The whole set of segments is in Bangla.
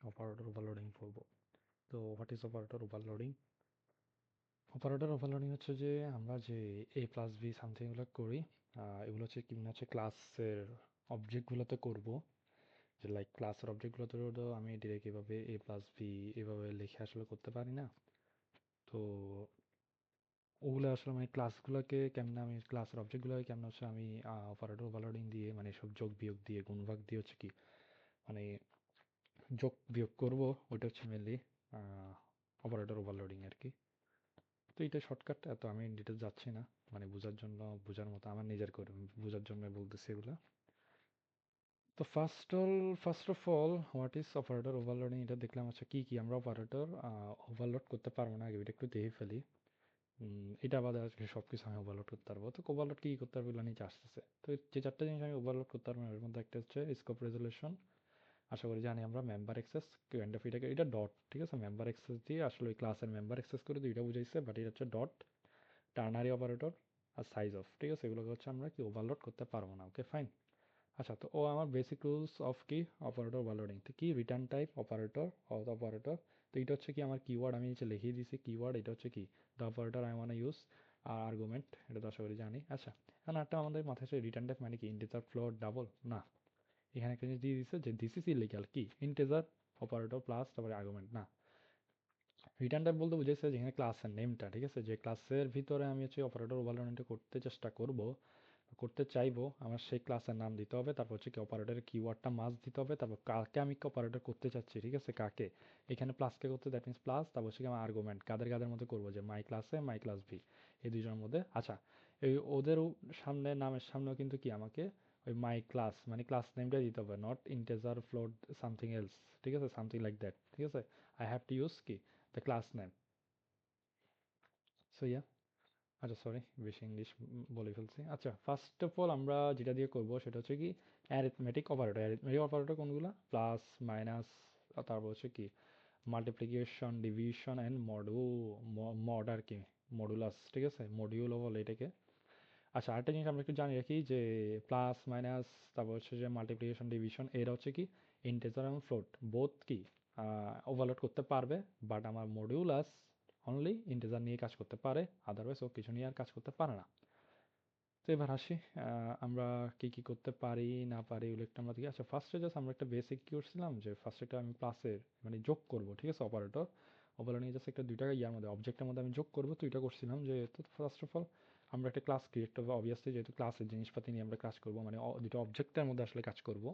অপারেটর ওভারলোডিং পড়বো। তো what is operator overloading? Operator overloading হচ্ছে যে আমরা যে এ প্লাস বি সামথিং এগুলো করি, এগুলো হচ্ছে কি মনে হচ্ছে ক্লাসের অবজেক্টগুলোতে করব। যে লাইক ক্লাসের অবজেক্টগুলোতে তো আমি ডিরেক্ট এভাবে এ প্লাস বি এভাবে লিখে আসলে করতে পারি না। তো ওগুলো আসলে মানে ক্লাসগুলোকে কেমনে আমি ক্লাসের অবজেক্টগুলোকে কেমন হচ্ছে আমি অপারেটর ওভারলোডিং দিয়ে মানে সব যোগ বিয়োগ দিয়ে গুণভাগ দিয়ে হচ্ছে কি মানে যোগ বিয়োগ করব, ওইটা হচ্ছে মেনলি অপারেটর ওভারলোডিং আর কি। তো এটা শর্টকাট, এত আমি ডিটেলস যাচ্ছি না, মানে বোঝার জন্য বোঝার মতো আমার নিজের করে বোঝার জন্য বলতেছি এগুলো। তো first of all what is operator overloading, এটা দেখলাম আচ্ছা কি কি আমরা অপারেটর ওভারলোড করতে পারবো না, আগে এটা একটু দেখে ফেলি। এটা বাদে আজকে সব কিছু আমি ওভারলোড করতে পারবো। তো ওভারলোড কি করতে পারবো এগুলো নিচে আসতেছে। তো যে চারটা জিনিস আমি ওভারলোড করতে পারবো এর মধ্যে একটা হচ্ছে স্কোপ রেজলিউশন, আশা করি জানি আমরা মেম্বার অ্যাক্সেস কাইন্ড অফ এটাকে, এটা ডট, ঠিক আছে, মেম্বার অ্যাক্সেস দিয়ে আসলে ওই ক্লাসের মেম্বার অ্যাক্সেস করে দুইটা বুঝাইছে, বাট এটা হচ্ছে ডট, টার্নারি অপারেটর আর সাইজ অফ, ঠিক আছে, এগুলোকে হচ্ছে আমরা কি ওভারলোড করতে পারবো না। Okay fine. আচ্ছা, তো ও আমার বেসিক রুলস অফ কি অপারেটর ওভারলোডিং, তো কি রিটার্ন টাইপ অপারেটর অপারেটর। তো এটা হচ্ছে কি আমার কিওয়ার্ড আমি নিচে লিখিয়ে দিয়েছি, কিওয়ার্ড এটা হচ্ছে কি the operator I want use, আর আর্গুমেন্ট এটা তো আশা করি জানি। আচ্ছা, এখন একটা আমাদের মাথায় আসে রিটার্ন টাইপ মানে কি ইন্টিজার ফ্লোট ডাবল না, এখানে একটা জিনিস দিয়ে দিচ্ছে যে দিস ইজ ইলিগাল, কি ইন্টিজার অপারেটর প্লাস তারপরে আর্গুমেন্ট না। রিটার্ন টাইপ বলতে বুঝেছে যেখানে ক্লাসের নেমটা, ঠিক আছে, যে ক্লাসের ভিতরে আমি হচ্ছে অপারেটর ওভারলোডিংটা করতে চেষ্টা করব, করতে চাইবো, আমার সেই ক্লাসের নাম দিতে হবে, তারপর হচ্ছে কি অপারেটরের কিওয়ার্ডটা মাস্ট দিতে হবে, তারপর কাকে আমি অপারেটর করতে চাচ্ছি, ঠিক আছে, কাকে, এখানে প্লাসকে করতে, দ্যাট মিনস প্লাস, তারপর হচ্ছে কি আমার আর্গুমেন্ট কাদের কাদের মধ্যে করবো, যে মাই ক্লাসে মাই ক্লাস ভি এই দুজনের মধ্যে। আচ্ছা, এই ওদের সামনে নামের সামনেও কিন্তু কি আমাকে ওই মাই ক্লাস মানে ক্লাস নেমটা দিতে হবে, not integer float something else, ঠিক আছে, সামথিং লাইক দ্যাট, ঠিক আছে, আই হ্যাভ টু ইউজ কি the class name. So yeah, আচ্ছা সরি বেশি ইংলিশ বলে ফেলছি। আচ্ছা, ফার্স্ট অফ অল আমরা যেটা দিয়ে করব সেটা হচ্ছে কি অ্যারিথমেটিক অপারেটর। অ্যারিথমেটিক অপারেটর কোনগুলো? প্লাস, মাইনাস, তারপর হচ্ছে কি মাল্টিপ্লিকেশন, ডিভিশন অ্যান্ড মড আর কি, মডুলাস, ঠিক আছে, মডিউলও বলে এটাকে। আচ্ছা, আরেকটা জিনিস আমরা একটু জানি রাখি যে প্লাস মাইনাস তারপর হচ্ছে যে মাল্টিপ্লিকেশন ডিভিশন এরা হচ্ছে কি ইন্টিজার এবং ফ্লোট বোথ কি ওভারলোড করতে পারবে, বাট আমার মডিউলাস অনলি ইন্টিজার নিয়ে কাজ করতে পারে, আদারওয়াইজ ও কিছু নিয়ে আর কাজ করতে পারে না। তো এবার আসি আমরা কি কি করতে পারি না পারি ওগুলো একটু আমরা দেখি। আচ্ছা, ফার্স্টে জাস্ট আমরা একটা বেসিক কি করছিলাম যে ফার্স্ট একটা আমি প্লাসের মানে যোগ করব, ঠিক আছে, অপারেটর ওভারলোড নিয়ে জাস্ট একটা দুইটা ইয়ার মধ্যে অবজেক্টের মধ্যে আমি যোগ করবো, তো এটা করছিলাম যে তো ফার্স্ট অফ অল আমরা একটা ক্লাস ক্রিয়েট করবো, অবভিয়াসলি যেহেতু ক্লাসের জিনিসপাতি নিয়ে আমরা কাজ করবো মানে দুটো অবজেক্টের মধ্যে আসলে কাজ করব,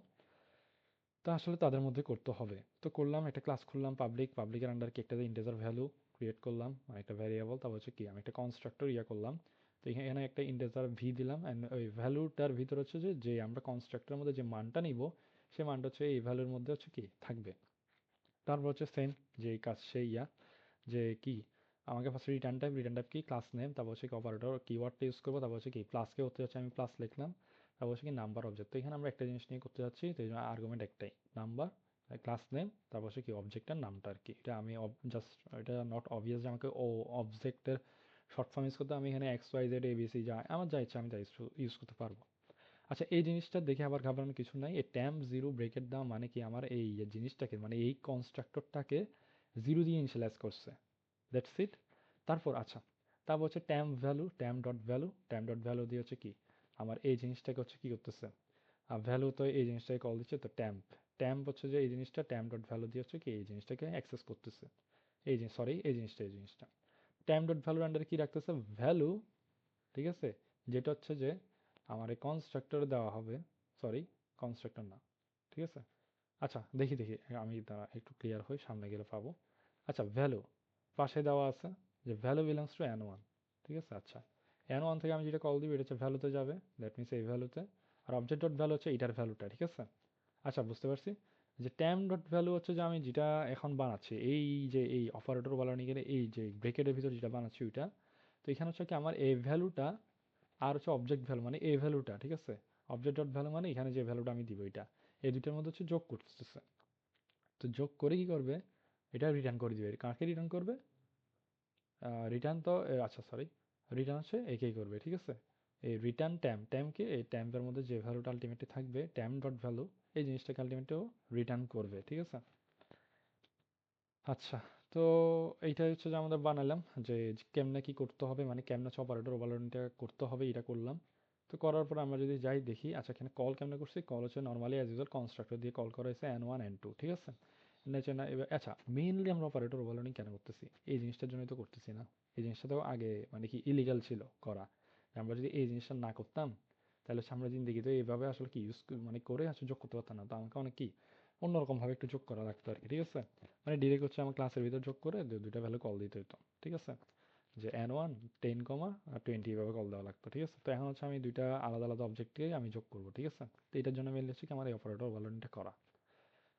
তো আসলে তাদের মধ্যে করতে হবে। তো করলাম একটা ক্লাস খুললাম পাবলিক, পাবলিকের আন্ডার কি একটা ইন্টিজার ভ্যালু ক্রিয়েট করলাম, একটা ভ্যারিয়েবল, তারপর হচ্ছে কি আমি একটা কনস্ট্রাক্টর ইয়া করলাম। তো এখানে একটা ইন্টিজার ভি দিলাম অ্যান্ড ওই ভ্যালুটার ভিতর হচ্ছে যে আমরা কনস্ট্রাক্টরের মধ্যে যে মানটা নিব সেই মানটা হচ্ছে এই ভ্যালুর মধ্যে হচ্ছে কি থাকবে। তারপর হচ্ছে সেম যে কাজ সেই ইয়া যে কি আমাকে ফার্স্ট রিটার্ন টাইপ কি ক্লাস নেম, তারপর হচ্ছে কি অপারেটর কিওয়ার্ডটা ইউজ করবো, তারপর হচ্ছে কি প্লাসকে হতে হচ্ছে আমি প্লাস লিখলাম, তারপর হচ্ছে কি নাম্বার অবজেক্ট। তো এখানে আমরা একটা জিনিস নিয়ে করতে যাচ্ছি, তো এই জন্য আর্গুমেন্ট একটাই নাম্বার, ক্লাস নেম, তারপর হচ্ছে কি অবজেক্টের নামটা আর কি। এটা আমি জাস্ট এটা নট অবভিয়াস যে আমাকে ও অবজেক্টের শর্ট ফর্ম ইউজ করতে, আমি এখানে এক্স ওয়াই জেড এবিসি যা আমার যা ইচ্ছা আমি তাই ইউজ করতে পারবো। আচ্ছা, এই জিনিসটা দেখে আবার ঘাবড়ানোর কিছু নাই, এই ট্যাম্প জিরো ব্রেকেট দেওয়া মানে কি আমার এই জিনিসটাকে মানে এই কনস্ট্রাক্টরটাকে জিরো দিয়ে ইনিশিয়ালাইজ করছে, দ্যাটস ইট। তারপর আচ্ছা, তারপর হচ্ছে ট্যাম্প ডট ভ্যালু দিয়ে হচ্ছে কি আমার এই জিনিসটাকে হচ্ছে কি করতেছে ভ্যালু, তো এই জিনিসটাকে কল দিচ্ছে, তো ট্যাম্প ট্যাম্প হচ্ছে যে এই জিনিসটা ট্যাম্প ডট ভ্যালু দিয়ে হচ্ছে কি এই জিনিসটাকে অ্যাক্সেস করতেছে, এই জিনিস সরি এই জিনিসটা ট্যাম্প ডট ভ্যালুর আন্ডারে কি রাখতেছে ভ্যালু, ঠিক আছে, যেটা হচ্ছে যে আমার এই কনস্ট্রাক্টরে দেওয়া হবে, সরি কনস্ট্রাক্টর না, ঠিক আছে। আচ্ছা দেখি আমি দাঁড়া একটু ক্লিয়ার হই, সামনে গেলে পাবো। আচ্ছা, ভ্যালু পাশে দেওয়া আছে যে value belongs to N one, ঠিক আছে। আচ্ছা, এন ওয়ান থেকে আমি যেটা কল দিব এটা হচ্ছে ভ্যালুতে যাবে, দ্যাট মিনস এই ভ্যালুতে, আর অবজেক্ট ডট ভ্যালু হচ্ছে এটার ভ্যালুটা, ঠিক আছে। আচ্ছা, বুঝতে পারছি যে ট্যাম ডট ভ্যালু হচ্ছে যে আমি যেটা এখন বানাচ্ছি এই যে এই অপারেটর বানানো গেলে এই যে ব্রেকেটের ভিতর যেটা বানাচ্ছি ওইটা, তো এখানে হচ্ছে কি আমার এই ভ্যালুটা আর হচ্ছে অবজেক্ট ভ্যালু মানে এই ভ্যালুটা, ঠিক আছে, অবজেক্ট ডট ভ্যালু মানে এখানে যে ভ্যালুটা আমি দিব এটা, এই দুইটার মধ্যে হচ্ছে যোগ করতেছে। তো যোগ করে কি করবে, এটা রিটার্ন করে দিবে, কাকে রিটার্ন করবে, রিটার্ন তো আচ্ছা সরি রিটার্ন হচ্ছে একেই করবে, ঠিক আছে, এই রিটার্ন ট্যাম্পকে এই ট্যাম্পের মধ্যে যে ভ্যালুটা আলটিমেটলি থাকবে ট্যাম্প ডট ভ্যালু এই জিনিসটাকে আলটিমেটলিও রিটার্ন করবে, ঠিক আছে। আচ্ছা, তো এইটাই হচ্ছে যে আমাদের বানালাম যে কেমনে কি করতে হবে, মানে কেমনে হচ্ছে অপারেটর ওভারলোডিংটা করতে হবে এটা করলাম। তো করার পর আমরা যদি যাই দেখি, আচ্ছা এখানে কল কেমনে করছি, কল হচ্ছে নর্মালি অ্যাজ ইউজুয়াল কনস্ট্রাক্টর দিয়ে কল করা হয়েছে n1 n2, ঠিক আছে। নেচে না এবার, আচ্ছা মেইনলি আমরা অপারেটর ওভারলোডিং কেন করতেছি, এই জিনিসটার জন্যই তো করতেছি না। এই জিনিসটা তো আগে মানে কি ইলিগাল ছিল করা। আমরা যদি এই জিনিসটা না করতাম তাহলে হচ্ছে আমরা জিন্দেগিতে এইভাবে আসলে কি ইউজ মানে করে আসলে যোগ করতে পারতাম না। তো আমাকে অনেক কি অন্যরকম ভাবে একটু যোগ করা লাগতো আর কি, ঠিক আছে। মানে ডিরেক্ট হচ্ছে আমার ক্লাসের ভিতর যোগ করে দুইটা ভ্যালু কল দিতে হতো, ঠিক আছে। যে n1 10, আর 20 এভাবে কল দেওয়া লাগতো, ঠিক আছে। তো এখন হচ্ছে আমি দুইটা আলাদা আলাদা অবজেক্টকে আমি যোগ করবো, ঠিক আছে। তো এটার জন্য মেনলি হচ্ছে কি আমার এই অপারেটর ওভারলোডিংটা করা।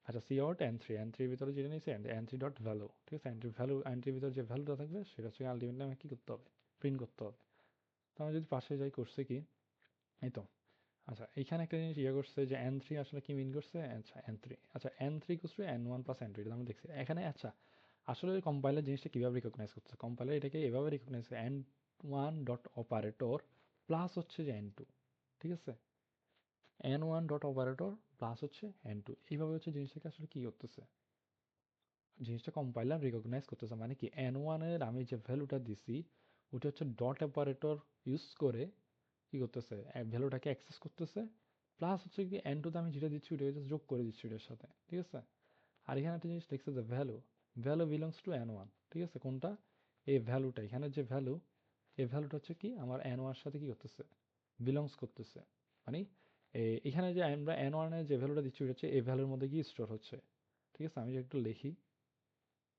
আচ্ছা সি আউট n3 এর ভিতরে যেটা নিয়েছি n3 ডট ভ্যালু, ঠিক আছে। n3 ভিতরে যে ভ্যালুটা থাকবে সেটা হচ্ছে আলটিমেটলি আমাকে কি করতে হবে, প্রিন্ট করতে হবে। তো আমি যদি পাশে যাই করছে কি, এই তো। আচ্ছা এইখানে একটা জিনিস ইয়ে করছে যে n3 আসলে কি মিন করছে, আচ্ছা n3, আচ্ছা n3 করছে n1 প্লাস n2, এটা আমরা দেখছি এখানে। আচ্ছা আসলে কম্পাইলার জিনিসটা কিভাবে রিকগনাইজ করছে, কম্পাইলার এটাকে এভাবে রিকগনাইজ করে n1 ডট অপারেটর প্লাস হচ্ছে যে n2, ঠিক আছে। n1 ডট অপারেটর প্লাস হচ্ছে n2, এইভাবে হচ্ছে জিনিসটাকে আসলে কি করতেছে, জিনিসটা কম্পাইলার রিকগনাইজ করতেছে। মানে কি n1 এর আমি যে ভ্যালুটা দিছি ওটা হচ্ছে ডট অপারেটর ইউজ করে কি করতেছে, ভ্যালুটাকে অ্যাক্সেস করতেছে। প্লাস হচ্ছে কি n2 তে আমি যেটা দিচ্ছি ওটা just যোগ করে দিচ্ছি ওটার সাথে, ঠিক আছে। আর এখানে একটা জিনিস লিখছে যে value, value belongs to n1, ঠিক আছে। কোনটা, এই ভ্যালুটা, এখানে যে ভ্যালু, এই ভ্যালুটা হচ্ছে কি আমার n1 এর সাথে কি করতেছে, বিলংস করতেছে। মানে এখানে যে আমরা n1 এর যে ভ্যালুটা দিচ্ছি ওটা হচ্ছে এই ভ্যালুর মধ্যে গিয়ে স্টোর হচ্ছে, ঠিক আছে। আমি যদি একটু লিখি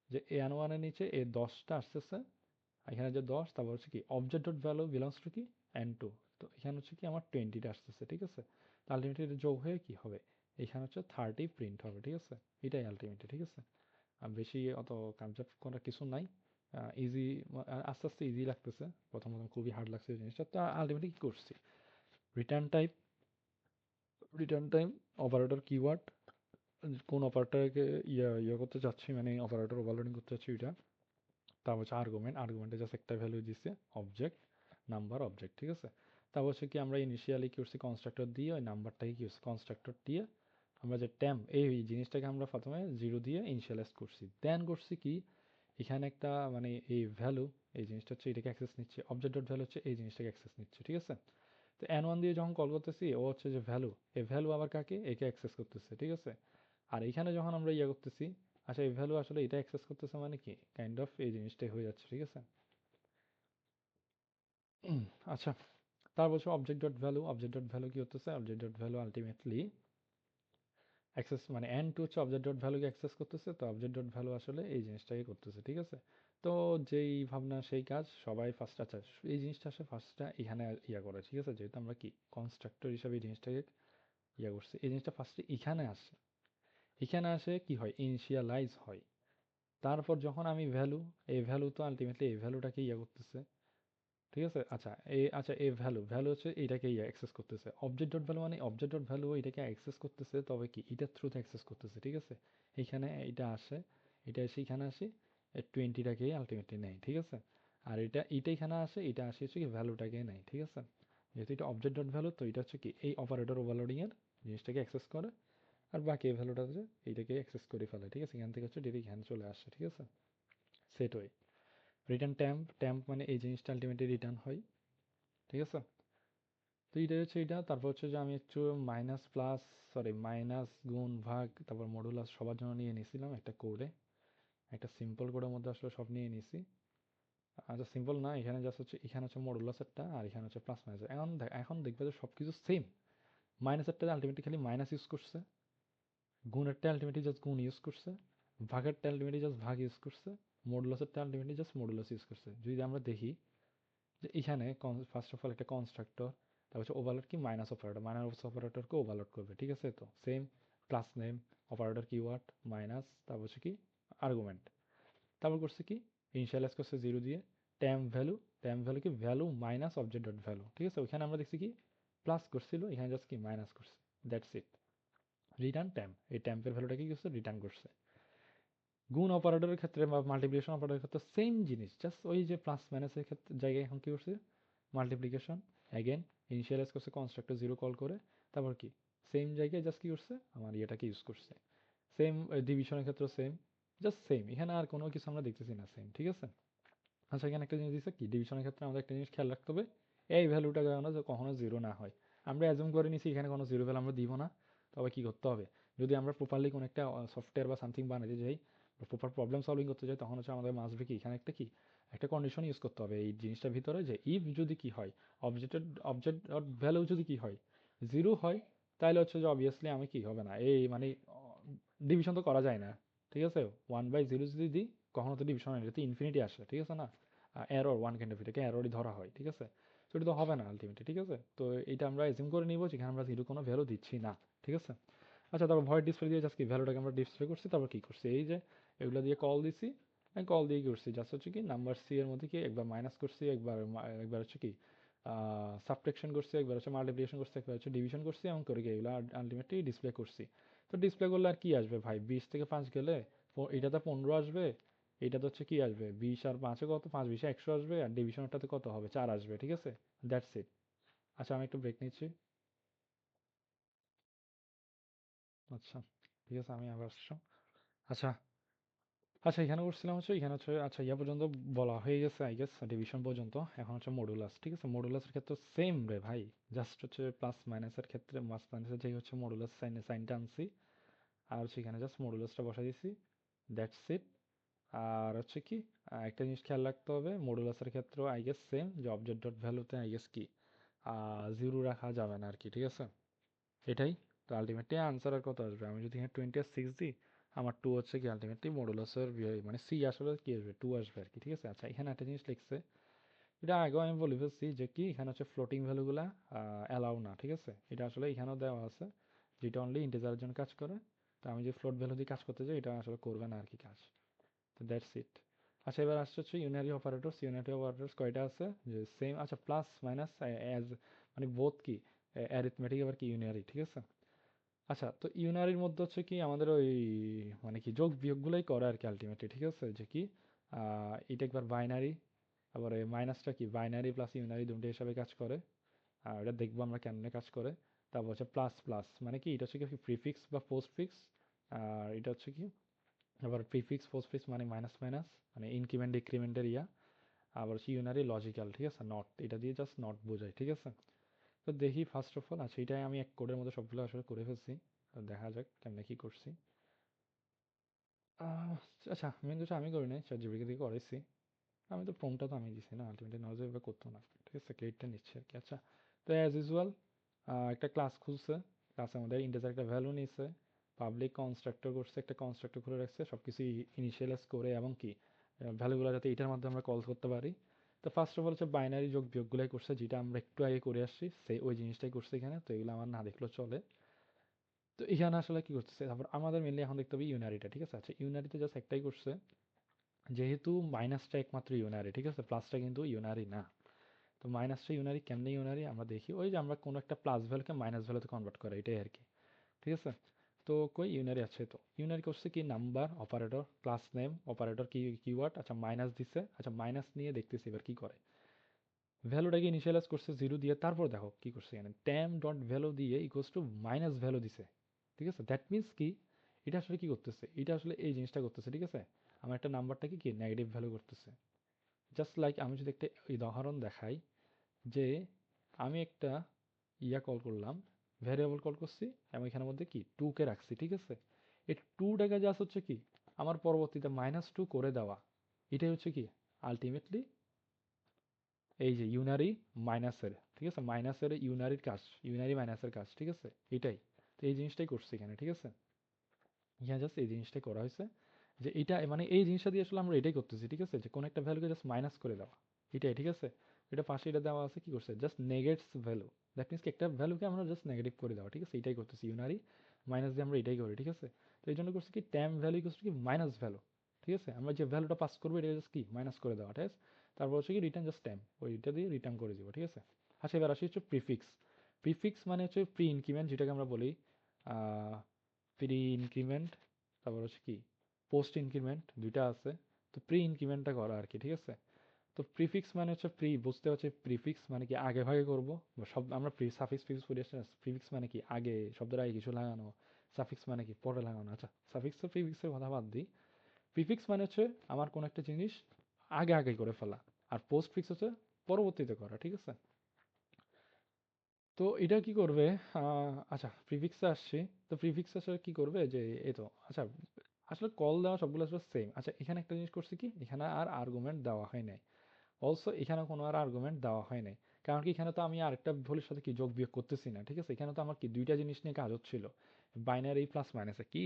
যে n1 এর নিচে এই 10টা আসতেছে, এখানে যে 10, তারপর হচ্ছে কি object dot value belongs to কি n2, তো এখানে হচ্ছে কি আমার 20টা আসতেছে, ঠিক আছে। তো আলটিমেটলি এটা যোগ হয়ে কি হবে, এখানে হচ্ছে 30 প্রিন্ট হবে, ঠিক আছে। এটাই আলটিমেটলি, ঠিক আছে। আর বেশি অত কনসেপ্ট করার কিছু নাই, ইজি, আস্তে আস্তে ইজি লাগতেছে, প্রথম প্রথম খুবই হার্ড লাগছে এই জিনিসটা। তো আলটিমেটলি কি করছি, return type, return time, operator keyword, কোন অপারেটরকে ইয়া করতে চাচ্ছি, মানে অপারেটর ওভারলোডিং করতে চাচ্ছি ওইটা। তারপর হচ্ছে আর্গুমেন্ট, আর্গুমেন্টে জাস্ট একটা ভ্যালু দিচ্ছে অবজেক্ট, নাম্বার অবজেক্ট, ঠিক আছে। তারপর হচ্ছে কি আমরা ইনিশিয়ালি কি করছি কনস্ট্রাক্টর দিয়ে ওই নাম্বারটাকে কি করছি কনস্ট্রাক্টর দিয়ে আমরা যে ট্যাম্প এই জিনিসটাকে আমরা প্রথমে 0 দিয়ে ইনিশিয়ালাইজ করছি, দেন করছি কি এখানে একটা মানে এই ভ্যালু, এই জিনিসটা হচ্ছে এটাকে অ্যাক্সেস নিচ্ছে, অবজেক্ট ডট ভ্যালু হচ্ছে এই জিনিসটাকে অ্যাক্সেস নিচ্ছে, ঠিক আছে। তো n1 দিয়ে যখন কল করতেছি ও হচ্ছে যে ভ্যালু, এই ভ্যালু আবার কাকে, একে অ্যাক্সেস করতেছে, ঠিক আছে। আর এখানে যখন আমরা ইয়ে করতেছি, আচ্ছা এই ভ্যালু আসলে এটা অ্যাক্সেস করতেছে মানে কি কাইন্ড অফ এই জিনিসটাই হয়ে যাচ্ছে, ঠিক আছে। আচ্ছা তারপর হচ্ছে object dot value, object dot value কি হতেছে, object dot value ultimately access মানে n2 হচ্ছে অবজেক্ট ডট ভ্যালুকে অ্যাক্সেস করতেছে, তো অবজেক্ট ডট ভ্যালু আসলে এই জিনিসটাকে করতেছে, ঠিক আছে। তো যেই ভাবনা সেই কাজ সবাই ফার্স্ট, আচ্ছা এই জিনিসটা আসলে ফার্স্টটা এখানে ইয়া করে, ঠিক আছে। যেহেতু আমরা কি কনস্ট্রাক্টর হিসাবে এই জিনিসটাকে ইয়া করছি, এই জিনিসটা ফার্স্টে এখানে আসে, এখানে আসে কি হয় ইনিশিয়ালাইজ হয়। তারপর যখন আমি ভ্যালু, এই ভ্যালু তো আলটিমেটলি এই ভ্যালুটাকে ইয়া করতেছে, ঠিক আছে। আচ্ছা আচ্ছা এই ভ্যালু, ভ্যালু হচ্ছে এইটাকে অ্যাক্সেস করতেছে, অবজেক্ট ডট ভ্যালু মানে অবজেক্ট ডট ভ্যালু এটাকে অ্যাক্সেস করতেছে, তবে কি এটার থ্রুতে অ্যাক্সেস করতেছে, ঠিক আছে। এইখানে এটা আসে, এটা এসে এখানে আসে 20টাকেই আলটিমেটলি নেয়, ঠিক আছে। আর এটা এখানে আসে, এটা আসে হচ্ছে কি ভ্যালুটাকে নেয়, ঠিক আছে। যেহেতু এটা অবজেক্ট ডট ভ্যালু, তো এটা হচ্ছে কি এই অপারেটর ওভারলোডিং এর জিনিসটাকে অ্যাক্সেস করে, আর বাকি এই ভ্যালুটা হচ্ছে এইটাকে অ্যাক্সেস করে ফেলে, ঠিক আছে। এখান থেকে হচ্ছে ডিরেক্ট এখানে চলে আসে, ঠিক আছে। Set way return temp, temp মানে এই জিনিসটা আলটিমেটলি রিটার্ন হয়, ঠিক আছে। তো এটা হচ্ছে এটা, তারপর হচ্ছে যে আমি একটু মাইনাস প্লাস, সরি মাইনাস গুণ ভাগ তারপর মডুলাস সবার জন্য নিয়ে নিয়েছিলাম একটা কোডে, একটা সিম্পল কোডের মধ্যে আসলে সব নিয়ে নিয়েছি। আচ্ছা সিম্পল না, এখানে জাস্ট হচ্ছে এখানে হচ্ছে মডুলাসেরটা আর এখানে হচ্ছে প্লাস মাইনাস। এখন দেখবে যে সব কিছু সেম, মাইনাসেরটা আলটিমেটলি খালি মাইনাস ইউজ করছে, গুণেরটা আলটিমেটলি জাস্ট গুণ ইউজ করছে, ভাগেরটা আলটিমেটলি জাস্ট ভাগ ইউজ করছে, মডুলাসেরটা আলটিমেটলি জাস্ট মডুলাস ইউজ করছে। যদি আমরা দেখি যে এখানে ফার্স্ট অফ অল একটা কনস্ট্রাক্টর, তারপর হচ্ছে ওভারলোড কি মাইনাস অপারেটর, মাইনাস অপারেটরকে ওভারলোড করবে, ঠিক আছে। তো same class name, operator keyword minus, তারপর হচ্ছে কি আর্গুমেন্ট, তারপর করছে কি ইনিশিয়ালাইজ করছে 0 দিয়ে, ট্যাম্প ভ্যালু, ট্যাম্প ভ্যালু কি value minus object dot value, ঠিক আছে। ওইখানে আমরা দেখছি কি প্লাস করছিল, এখানে জাস্ট কি মাইনাস করছে, দ্যাটস ইট। রিটার্ন ট্যাম্প, এই ট্যাম্পের ভ্যালুটা কি করছে রিটার্ন করছে। গুণ অপারেটরের ক্ষেত্রে বা মাল্টিপ্লিকেশন অপারেটরের ক্ষেত্রে সেম জিনিস, জাস্ট ওই যে প্লাস মাইনাসের ক্ষেত্রে জায়গায় এখন কি করছে মাল্টিপ্লিকেশন, অ্যাগেন ইনিশিয়ালাইজ করছে কনস্ট্রাক্টর 0 কল করে, তারপর কি সেম জায়গায় জাস্ট কি করছে আমার ইয়েটাকে ইউজ করছে। সেম ডিভিশনের ক্ষেত্রে সেম, জাস্ট সেম, এখানে আর কোনো কিছু আমরা দেখতেছি না, সেম, ঠিক আছে। আচ্ছা এখানে একটা জিনিস দিচ্ছে কি, ডিভিশনের ক্ষেত্রে আমাদের একটা জিনিস খেয়াল রাখতে হবে, এই ভ্যালুটা যেন যে কখনো জিরো না হয়। আমরা অ্যাজুম করে নিছি এখানে কোনো জিরো ভ্যালু আমরা দিব না। তবে কি করতে হবে, যদি আমরা প্রপারলি কোনো একটা সফটওয়্যার বা সামথিং বানাতে যাই, প্রপার প্রবলেম সলভিং করতে যাই, তখন হচ্ছে আমাদের মাস্ট বি কি এখানে একটা কি একটা কন্ডিশন ইউজ করতে হবে এই জিনিসটার ভিতরে, যে ইফ যদি কি হয়, অবজেক্টের অবজেক্ট ভ্যালু যদি কি হয় জিরো হয়, তাহলে হচ্ছে যে অবভিয়াসলি আমি কি হবে না, এই মানে ডিভিশন তো করা যায় না, ঠিক আছে। 1/0 যদি দিই কখনো তো ডিভিশন হয় না, এটাতে ইনফিনিটি আসে, ঠিক আছে না, এরর ওয়ান কাইন্ড অফ, এটাকে এররই ধরা হয়, ঠিক আছে। তো এটা তো হবে না আলটিমেটলি, ঠিক আছে। তো এটা আমরা এজিউম করে নিব যেখানে আমরা জিরো কোনো ভ্যালু দিচ্ছি না, ঠিক আছে। আচ্ছা তারপর ভয়েড ডিসপ্লে দিয়ে জাস্ট কি ভ্যালুটাকে আমরা ডিসপ্লে করছি, তারপর কি করছি, এই যে এগুলো দিয়ে কল দিছি, কল দিয়ে কি করছি, জাস্ট হচ্ছে কি নাম্বার সি এর মধ্যে কি একবার মাইনাস করছি, একবার হচ্ছে কি সাবট্রাকশন করছি, একবার হচ্ছে মাল্টিপ্লিকেশন করছি, একবার হচ্ছে ডিভিশন করছি, এমন করে কি এগুলো আলটিমেটলি ডিসপ্লে করছি। তো ডিসপ্লে করলে আর কি আসবে ভাই, 20 থেকে 5 গেলে এটাতে 15 আসবে, এইটাতে হচ্ছে কি আসবে 20 আর 5-এ কত, 5-20-এ 100 আসবে, আর ডিভিশনটাতে কত হবে 4 আসবে, ঠিক আছে। That's it. আচ্ছা আমি একটু ব্রেক নিচ্ছি। আচ্ছা ঠিক আছে, আমি আবার আসছি। আচ্ছা আচ্ছা এখানে করছিলাম হচ্ছে, এখানে হচ্ছে আচ্ছা ইয়া পর্যন্ত বলা হয়ে গেছে আই গেস, ডিভিশন পর্যন্ত। এখন হচ্ছে মডুলাস, ঠিক আছে। মডুলাসের ক্ষেত্রে সেম রে ভাই, জাস্ট হচ্ছে প্লাস মাইনাসের ক্ষেত্রে প্লাস মাইনাসের যে হচ্ছে মডুলাস সাইনটা আনছি, আর হচ্ছে এখানে জাস্ট মডুলাসটা বসাই দিছি, দ্যাটস ইট। আর হচ্ছে কি একটা জিনিস খেয়াল রাখতে হবে মডুলাসের ক্ষেত্রেও আই গেস সেম, যে অবজেক্ট ডট ভ্যালুতে আই গেস কি জিরো রাখা যাবে না আর কি, ঠিক আছে। এটাই। তো আলটিমেটলি আনসার আর কত আসবে, আমি যদি এখানে 20 আর 6 দিই, আমার 2 হচ্ছে কি আলটিমেটলি মডুলাসের মানে সি আসলে কি আসবে 2 আসবে আর কি, ঠিক আছে। আচ্ছা এখানে একটা জিনিস লিখছে, এটা আগেও আমি বলে ফেলছি যে কি এখানে হচ্ছে ফ্লোটিং ভ্যালুগুলা অ্যালাউ না, ঠিক আছে। এটা আসলে এখানেও দেওয়া আছে যেটা অনলি ইন্টিজারের জন্য কাজ করে। তো আমি যে ফ্লোট ভ্যালু দিয়ে কাজ করতে যাই এটা আসলে করবে না আর কি কাজ। তো দ্যাটস ইট। আচ্ছা এবার আসছে হচ্ছে ইউনারি অপারেটরস। ইউনারি অপারেটরস কয়টা আছে, যে সেম, আচ্ছা প্লাস মাইনাস অ্যাজ মানে বোথ কি অ্যারিথমেটিক আবার কি ইউনারি, ঠিক আছে। আচ্ছা তো ইউনারির মধ্যে হচ্ছে কি আমাদের ওই মানে কি যোগ বিয়োগগুলোই করে আর কি আলটিমেটলি, ঠিক আছে। যে কি এটা একবার বাইনারি, আবার এই মাইনাসটা কি বাইনারি প্লাস ইউনারি দুটো হিসাবে কাজ করে, আর এটা দেখবো আমরা কেমনে কাজ করে। তারপর হচ্ছে প্লাস প্লাস মানে কি এটা হচ্ছে কি প্রিফিক্স বা পোস্ট ফিক্স, আর এটা হচ্ছে কি আবার প্রিফিক্স পোস্ট ফিক্স মানে মাইনাস মাইনাস মানে ইনক্রিমেন্ট ডিক্রিমেন্টের ইয়া। আবার হচ্ছে ইউনারি লজিক্যাল, ঠিক আছে, নট, এটা দিয়ে জাস্ট নট বোঝায়, ঠিক আছে। তো দেখি ফার্স্ট অফ অল, আচ্ছা এটাই আমি এক কোডের মধ্যে সবগুলো আসলে করে ফেলছি। তো দেখা যাক কেমনে কি করছি। আহ, আচ্ছা মেন কিছু আমি করি নাই, চ্যাটজিপিটি দিয়ে করাইছি। আমি তো প্রম্পটটা তো আমি দিছি না, আলটিমেটলি নজর এভাবে করতো না, ঠিক আছে, ক্রেডিটটা নিচ্ছে আর কি। আচ্ছা তো অ্যাজ ইউজুয়াল একটা ক্লাস খুলছে, ক্লাসের মধ্যে ইন্টিজার একটা ভ্যালু নিছে, পাবলিক কনস্ট্রাক্টর করছে, একটা কনস্ট্রাক্টর খুলে রাখছে, সব কিছু ইনিশিয়ালাইজ করে, এবং কি ভ্যালুগুলো যাতে এটার মাধ্যমে আমরা কল করতে পারি। তো ফার্স্ট অফ অল হচ্ছে বাইনারি যোগ বিয়োগগুলাই করছে, যেটা আমরা একটু আগে করে আসছি, সেই ওই জিনিসটাই করছে এখানে। তো এগুলো আমার না দেখলেও চলে। তো এখানে আসলে কি করতেছে, তারপর আমাদের মেনলি এখন দেখতে হবে ইউনারিটা, ঠিক আছে। আচ্ছা ইউনারিতে জাস্ট একটাই করছে, যেহেতু মাইনাসটা একমাত্র ইউনারি, ঠিক আছে, প্লাসটা কিন্তু ইউনারি না। তো মাইনাসটা ইউনারি কেমনে ইউনারি আমরা দেখি, ওই যে আমরা কোনো একটা প্লাস ভ্যালুকে মাইনাস ভ্যালুতে কনভার্ট করা, এটাই আর কি, ঠিক আছে। তো কই ইউনারি আছে, তো ইউনারি করছে কি number operator class name operator কি কিওয়ার্ড, আচ্ছা মাইনাস দিছে, আচ্ছা মাইনাস নিয়ে দেখতেছি এবার কি করে। ভ্যালুটাকে ইনিশিয়ালাইজ করছে জিরো দিয়ে, তারপর দেখো কি করছে এখানে ট্যাম ডট ভ্যালু দিয়ে ইকুয়ালস টু মাইনাস ভ্যালু দিছে, ঠিক আছে। দ্যাট মিনস কি এটা আসলে কি করতেছে, এটা আসলে এই জিনিসটা করতেছে, ঠিক আছে। আমার একটা নাম্বারটাকে কি নেগেটিভ ভ্যালু করতেছে। জাস্ট লাইক আমি যদি একটা উদাহরণ দেখাই, যে আমি একটা ইয়া কল করলাম, ভ্যারিয়েবল কল করছি, এবং এখানের মধ্যে কি 2 কে রাখছি, ঠিক আছে। এই 2টাকে জাস্ট হচ্ছে কি আমার পরবর্তীতে -2 করে দেওয়া, এটাই হচ্ছে কি আলটিমেটলি এই যে ইউনারি মাইনাসের, ঠিক আছে, মাইনাসের ইউনারির কাজ, ইউনারি মাইনাসের কাজ, ঠিক আছে, এটাই। তো এই জিনিসটাই করছি এখানে, ঠিক আছে। ইহা জাস্ট এই জিনিসটাই করা হয়েছে, যে এটা মানে এই জিনিসটা দিয়ে আসলে আমরা এটাই করতেছি, ঠিক আছে, যে কোনো একটা ভ্যালুকে জাস্ট মাইনাস করে দেওয়া, এটাই, ঠিক আছে। এটা পাশে এটা দেওয়া আছে কি করছে, জাস্ট নেগেটস ভ্যালু, দ্যাট মিনস কি একটা ভ্যালুকে আমরা জাস্ট নেগেটিভ করে দেওয়া, ঠিক আছে, এটাই করতেছি ইউনারি মাইনাস দিয়ে আমরা এটাই করি, ঠিক আছে। তো এই জন্য করছি কি ট্যাম ভ্যালু ইকুয়ালস কি মাইনাস ভ্যালু, ঠিক আছে, আমরা যে ভ্যালুটা পাস করবো এটা জাস্ট কি মাইনাস করে দেওয়া, ঠিক আছে। তারপর হচ্ছে কি রিটার্ন জাস্ট ট্যাম, ওইটা দিয়ে রিটার্ন করে দিব, ঠিক আছে। আচ্ছা এবার আসি হচ্ছে প্রিফিক্স। প্রিফিক্স মানে হচ্ছে প্রি ইনক্রিমেন্ট, যেটাকে আমরা বলি প্রি ইনক্রিমেন্ট, তারপর হচ্ছে কি পোস্ট ইনক্রিমেন্ট, দুইটা আছে। তো প্রি ইনক্রিমেন্টটা করা আর কি, ঠিক আছে। তো প্রিফিক্স মানে হচ্ছে প্রি বুঝতে হচ্ছে, প্রিফিক্স মানে কি আগে ভাগে করবো, বা সব আমরা প্রি সাফিক্স ফিক্স পড়ে আসছি না, প্রিফিক্স মানে কি আগে, শব্দের আগে কিছু লাগানো, সাফিক্স মানে কি পরে লাগানো। আচ্ছা সাফিক্স আর প্রিফিক্সের কথা বাদ দিই, প্রিফিক্স মানে হচ্ছে আমার কোনো একটা জিনিস আগে আগে করে ফেলা, আর পোস্ট ফিক্স হচ্ছে পরবর্তীতে করা, ঠিক আছে? তো এটা কি করবে, আচ্ছা প্রিফিক্সে আসছি। তো প্রিফিক্স আসলে কি করবে যে এই তো আচ্ছা, আসলে কল দেওয়া সবগুলো আসলে সেম। আচ্ছা এখানে একটা জিনিস করছে কি, এখানে আর আর্গুমেন্ট দেওয়া হয় নাই। অলসো এখানে কোনো আর আর্গুমেন্ট দেওয়া হয় নাই, কারণ কি এখানে তো আমি আরেকটা ভ্যালুর সাথে কি যোগ বিয়োগ করতেছি না, ঠিক আছে? এখানে তো আমার কি দুইটা জিনিস নিয়ে কাজ হচ্ছিল, বাইনারি প্লাস মাইনাসে কি,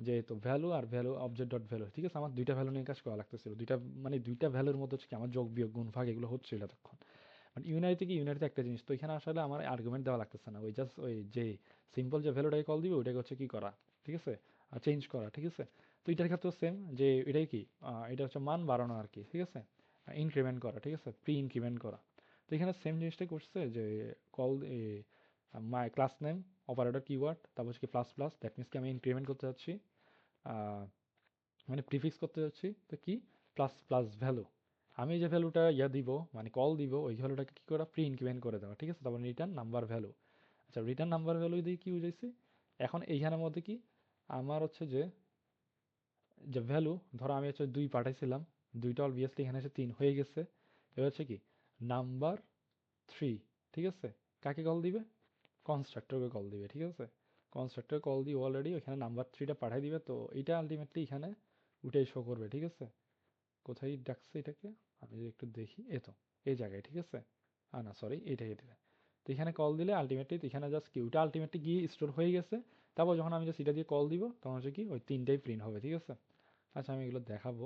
যে তো ভ্যালু আর ভ্যালু অবজেক্ট ডট ভ্যালু, ঠিক আছে? আমার দুইটা ভ্যালু নিয়ে কাজ করা লাগতেছিল, দুইটা মানে দুইটা ভ্যালুর মধ্যে হচ্ছে কি আমার যোগ বিয়োগ গুণ ভাগ এগুলো হচ্ছিল তখন। বাট ইউনারিতে কি, ইউনারিতে একটা জিনিস তো এখানে আসলে আমার আর্গুমেন্ট দেওয়া লাগতেছে না, ওই জাস্ট ওই যে সিম্পল যে ভ্যালুটাকে কল দিবে ওইটাকে হচ্ছে কি করা, ঠিক আছে, চেঞ্জ করা, ঠিক আছে? তো এটার ক্ষেত্রে সেম, যে এটাই কি, এটা হচ্ছে মান বাড়ানো আর কি, ঠিক আছে, ইনক্রিমেন্ট করা, ঠিক আছে, প্রি ইনক্রিমেন্ট করা। তো এখানে সেম জিনিসটাই করছে, যে call my class name operator keyword, তারপর হচ্ছে কি প্লাস প্লাস, দ্যাট মিনস কি আমি ইনক্রিমেন্ট করতে যাচ্ছি, মানে প্রিফিক্স করতে যাচ্ছি, তো কি প্লাস প্লাস ভ্যালু, আমি যে ভ্যালুটা দিব মানে কল দিব ওই ভ্যালুটাকে কি করা, প্রি ইনক্রিমেন্ট করে দেওয়া, ঠিক আছে? তারপর রিটার্ন নাম্বার ভ্যালু। আচ্ছা রিটার্ন নাম্বার ভ্যালু দিয়ে কি বুঝাইছি, এখন এইখানের মধ্যে কি আমার হচ্ছে যে যে ভ্যালু, ধরো আমি হচ্ছে 2 পাঠাইছিলাম, 2টা অবভিয়াসলি এখানে এসে 3 হয়ে গেছে। এবার হচ্ছে কি নাম্বার 3, ঠিক আছে, কাকে কল দিবে, কনস্ট্রাক্টরকে কল দিবে, ঠিক আছে? কনস্ট্রাক্টর কল দিয়ে অলরেডি ওখানে নাম্বার 3টা পাঠিয়ে দিবে, তো এটা আলটিমেটলি এখানে উঠেই শো করবে, ঠিক আছে? কোথায় ডাকছে এটাকে, আমি যদি একটু দেখি, এ তো এই জায়গায়, ঠিক আছে? না সরি, এইটাকে দিবে। তো এখানে কল দিলে আলটিমেটলি এখানে জাস্ট কি ওটা আলটিমেটলি গিয়ে স্টোর হয়ে গেছে। তারপর যখন আমি জাস্ট এটা দিয়ে কল দিব তখন হচ্ছে কি ওই 3টাই প্রিন্ট হবে, ঠিক আছে? আচ্ছা আমি এগুলো দেখাবো,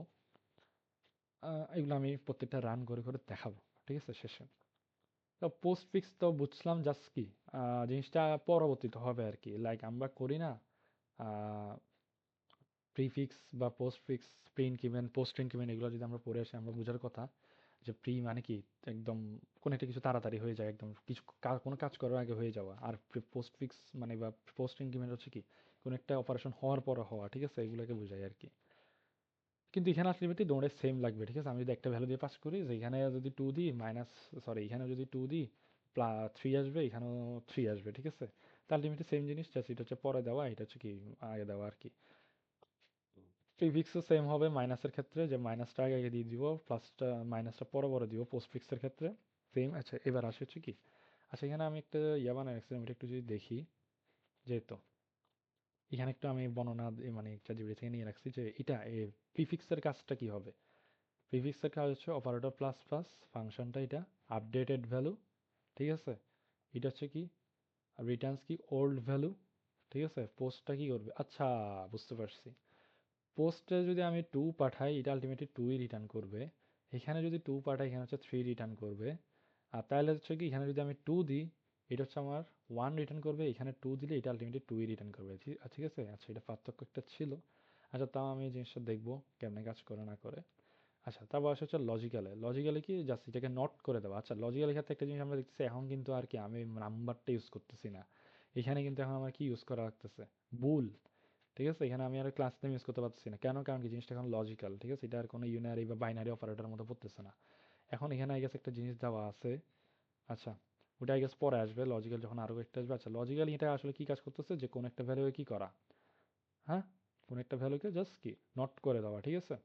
এগুলো আমি প্রত্যেকটা রান করে করে দেখাবো, ঠিক আছে, শেষে। তো পোস্ট ফিক্স তো বুঝলাম জাস্ট কি, জিনিসটা পরবর্তীতে হবে আর কি, লাইক আমরা করি না প্রিফিক্স বা post fix, pre increment post increment, এগুলো যদি আমরা পড়ে আসি আমরা বোঝার কথা যে প্রি মানে কি একদম কোনো একটা কিছু তাড়াতাড়ি হয়ে যায়, একদম কিছু কোনো কাজ করার আগে হয়ে যাওয়া, আর পোস্ট ফিক্স মানে বা পোস্ট ইনক্রিমেন্ট হচ্ছে কি কোনো একটা অপারেশন হওয়ার পরে হওয়া, ঠিক আছে, এগুলোকে বোঝায় আর কি। কিন্তু এখানে আলটিমেটলি দৌড়ে সেম লাগবে, ঠিক আছে? আমি যদি একটা ভ্যালু দিয়ে পাস করি, যে এখানে যদি 2 দিই মাইনাস, সরি এখানে যদি 2 দিই 3 আসবে, এখানেও 3 আসবে, ঠিক আছে? তো আলটিমেটলি সেম জিনিস, জাস্ট এটা হচ্ছে পরে দেওয়া, এটা হচ্ছে কি আগে দেওয়া আর কি। প্রিফিক্সও সেম হবে মাইনাসের ক্ষেত্রে, যে মাইনাসটা আগে আগে দিয়ে দিব, প্লাসটা মাইনাসটা পরে পরে দিব পোস্ট ফিক্সের ক্ষেত্রে সেম। আচ্ছা এবার আসে হচ্ছে কি, আচ্ছা এখানে আমি একটা বানাই রাখছিলাম, এটা একটু যদি দেখি, যেহেতু এখানে একটু আমি বর্ণনা মানে ChatGPT থেকে নিয়ে রাখছি, যে এটা প্রিফিক্সের কাজটা কি হবে। প্রিফিক্সের কাজ হচ্ছে অপারেটর প্লাস প্লাস ফাংশনটা, এটা আপডেটেড ভ্যালু, ঠিক আছে? এটা হচ্ছে কি রিটার্নস কি ওল্ড ভ্যালু, ঠিক আছে? পোস্টটা কি করবে, আচ্ছা বুঝতে পারছি, পোস্টে যদি আমি 2 পাঠাই এটা আলটিমেটলি 2ই রিটার্ন করবে, এখানে যদি 2 পাঠাই এখানে হচ্ছে 3 রিটার্ন করবে। আর তাহলে হচ্ছে কি এখানে যদি আমি 2 দিই এটা হচ্ছে আমার 1 রিটার্ন করবে, এখানে 2 দিলে এটা আলটিমেটলি 2ই রিটার্ন করবে, ঠিক আছে? আচ্ছা এটা পার্থক্য একটা ছিল। আচ্ছা তাও আমি এই জিনিসটা দেখবো কেমনে কাজ করে না করে। আচ্ছা তারপর আসে হচ্ছে লজিক্যালে, লজিক্যালে কি জাস্ট এটাকে নট করে দেওয়া। আচ্ছা লজিক্যালের ক্ষেত্রে একটা জিনিস আমরা দেখতেছি এখন কিন্তু আর কি আমি নাম্বারটা ইউজ করতেছি না, এখানে কিন্তু এখন আমার কি ইউজ করা লাগতেছে, বুল, ঠিক আছে? এখানে আমি আর ক্লাস নেম ইউজ করতে পারতেছি না, কেন, কারণ কি জিনিসটা এখন লজিক্যাল, ঠিক আছে? এটা আর কোনো ইউনারি বা বাইনারি অপারেটরের মতো পড়তেছে না। এখন এখানে আই গেস একটা জিনিস দেওয়া আছে, আচ্ছা ওটা আই গেস পরে আসবে, লজিক্যাল যখন আরো একটা আসবে। আচ্ছা লজিক্যাল এটা আসলে কি কাজ করতেছে, যে কোন একটা ভ্যালুকে কি করা, হ্যাঁ, কোন একটা ভ্যালুকে জাস্ট কি নট করে দেওয়া, ঠিক আছে?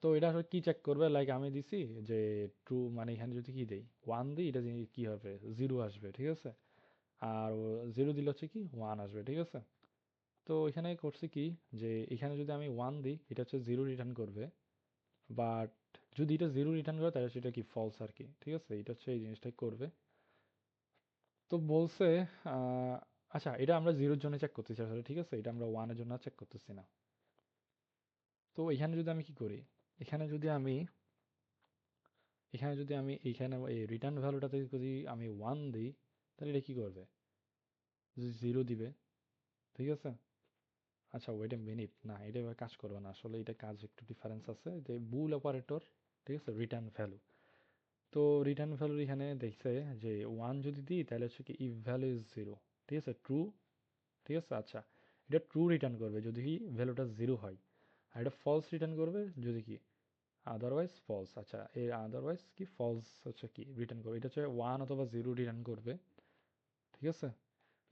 তো এটা আসলে কি চেক করবে, লাইক আমি দিছি যে ট্রু, মানে এখানে যদি কি দেই 1 দিই এটা কি হবে, 0 আসবে, ঠিক আছে? আর 0 দিলে হচ্ছে কি 1 আসবে, ঠিক আছে? তো এখানে করছি কি, যে এখানে যদি আমি 1 দিই এটা হচ্ছে 0 রিটার্ন করবে, বাট যদি এটা 0 রিটার্ন করে তাহলে সেটা কি ফলস আর কি, ঠিক আছে? এটা হচ্ছে এই জিনিসটাই করবে। তো বলছে আহ, আচ্ছা এটা আমরা 0-র জন্য চেক করতেছি আসলে, ঠিক আছে? এটা আমরা 1-এর জন্য চেক করতেছি না। তো এখানে যদি আমি কি করি, এখানে যদি আমি এইখানে এই রিটার্ন ভ্যালুটাতে যদি আমি 1 দিই তাহলে এটা কি করবে, 0 দিবে, ঠিক আছে? আচ্ছা ওয়েট এ মিনিট, না এটা এবার কাজ করবে না আসলে, এটা কাজ একটু ডিফারেন্স আছে, যে বুল অপারেটর, ঠিক আছে, রিটার্ন ভ্যালু। তো রিটার্ন ভ্যালু এখানে দেখছে যে 1 যদি দিই তাহলে হচ্ছে কি ইফ ভ্যালু ইজ 0, ঠিক আছে, ট্রু, ঠিক আছে? আচ্ছা এটা ট্রু রিটার্ন করবে যদি ভ্যালুটা 0 হয়, আর এটা ফলস রিটার্ন করবে যদি কি আদারওয়াইজ ফলস। আচ্ছা এই আদারওয়াইজ কি ফলস হচ্ছে কি রিটার্ন করবে, এটা হচ্ছে 1 অথবা 0 রিটার্ন করবে, ঠিক আছে?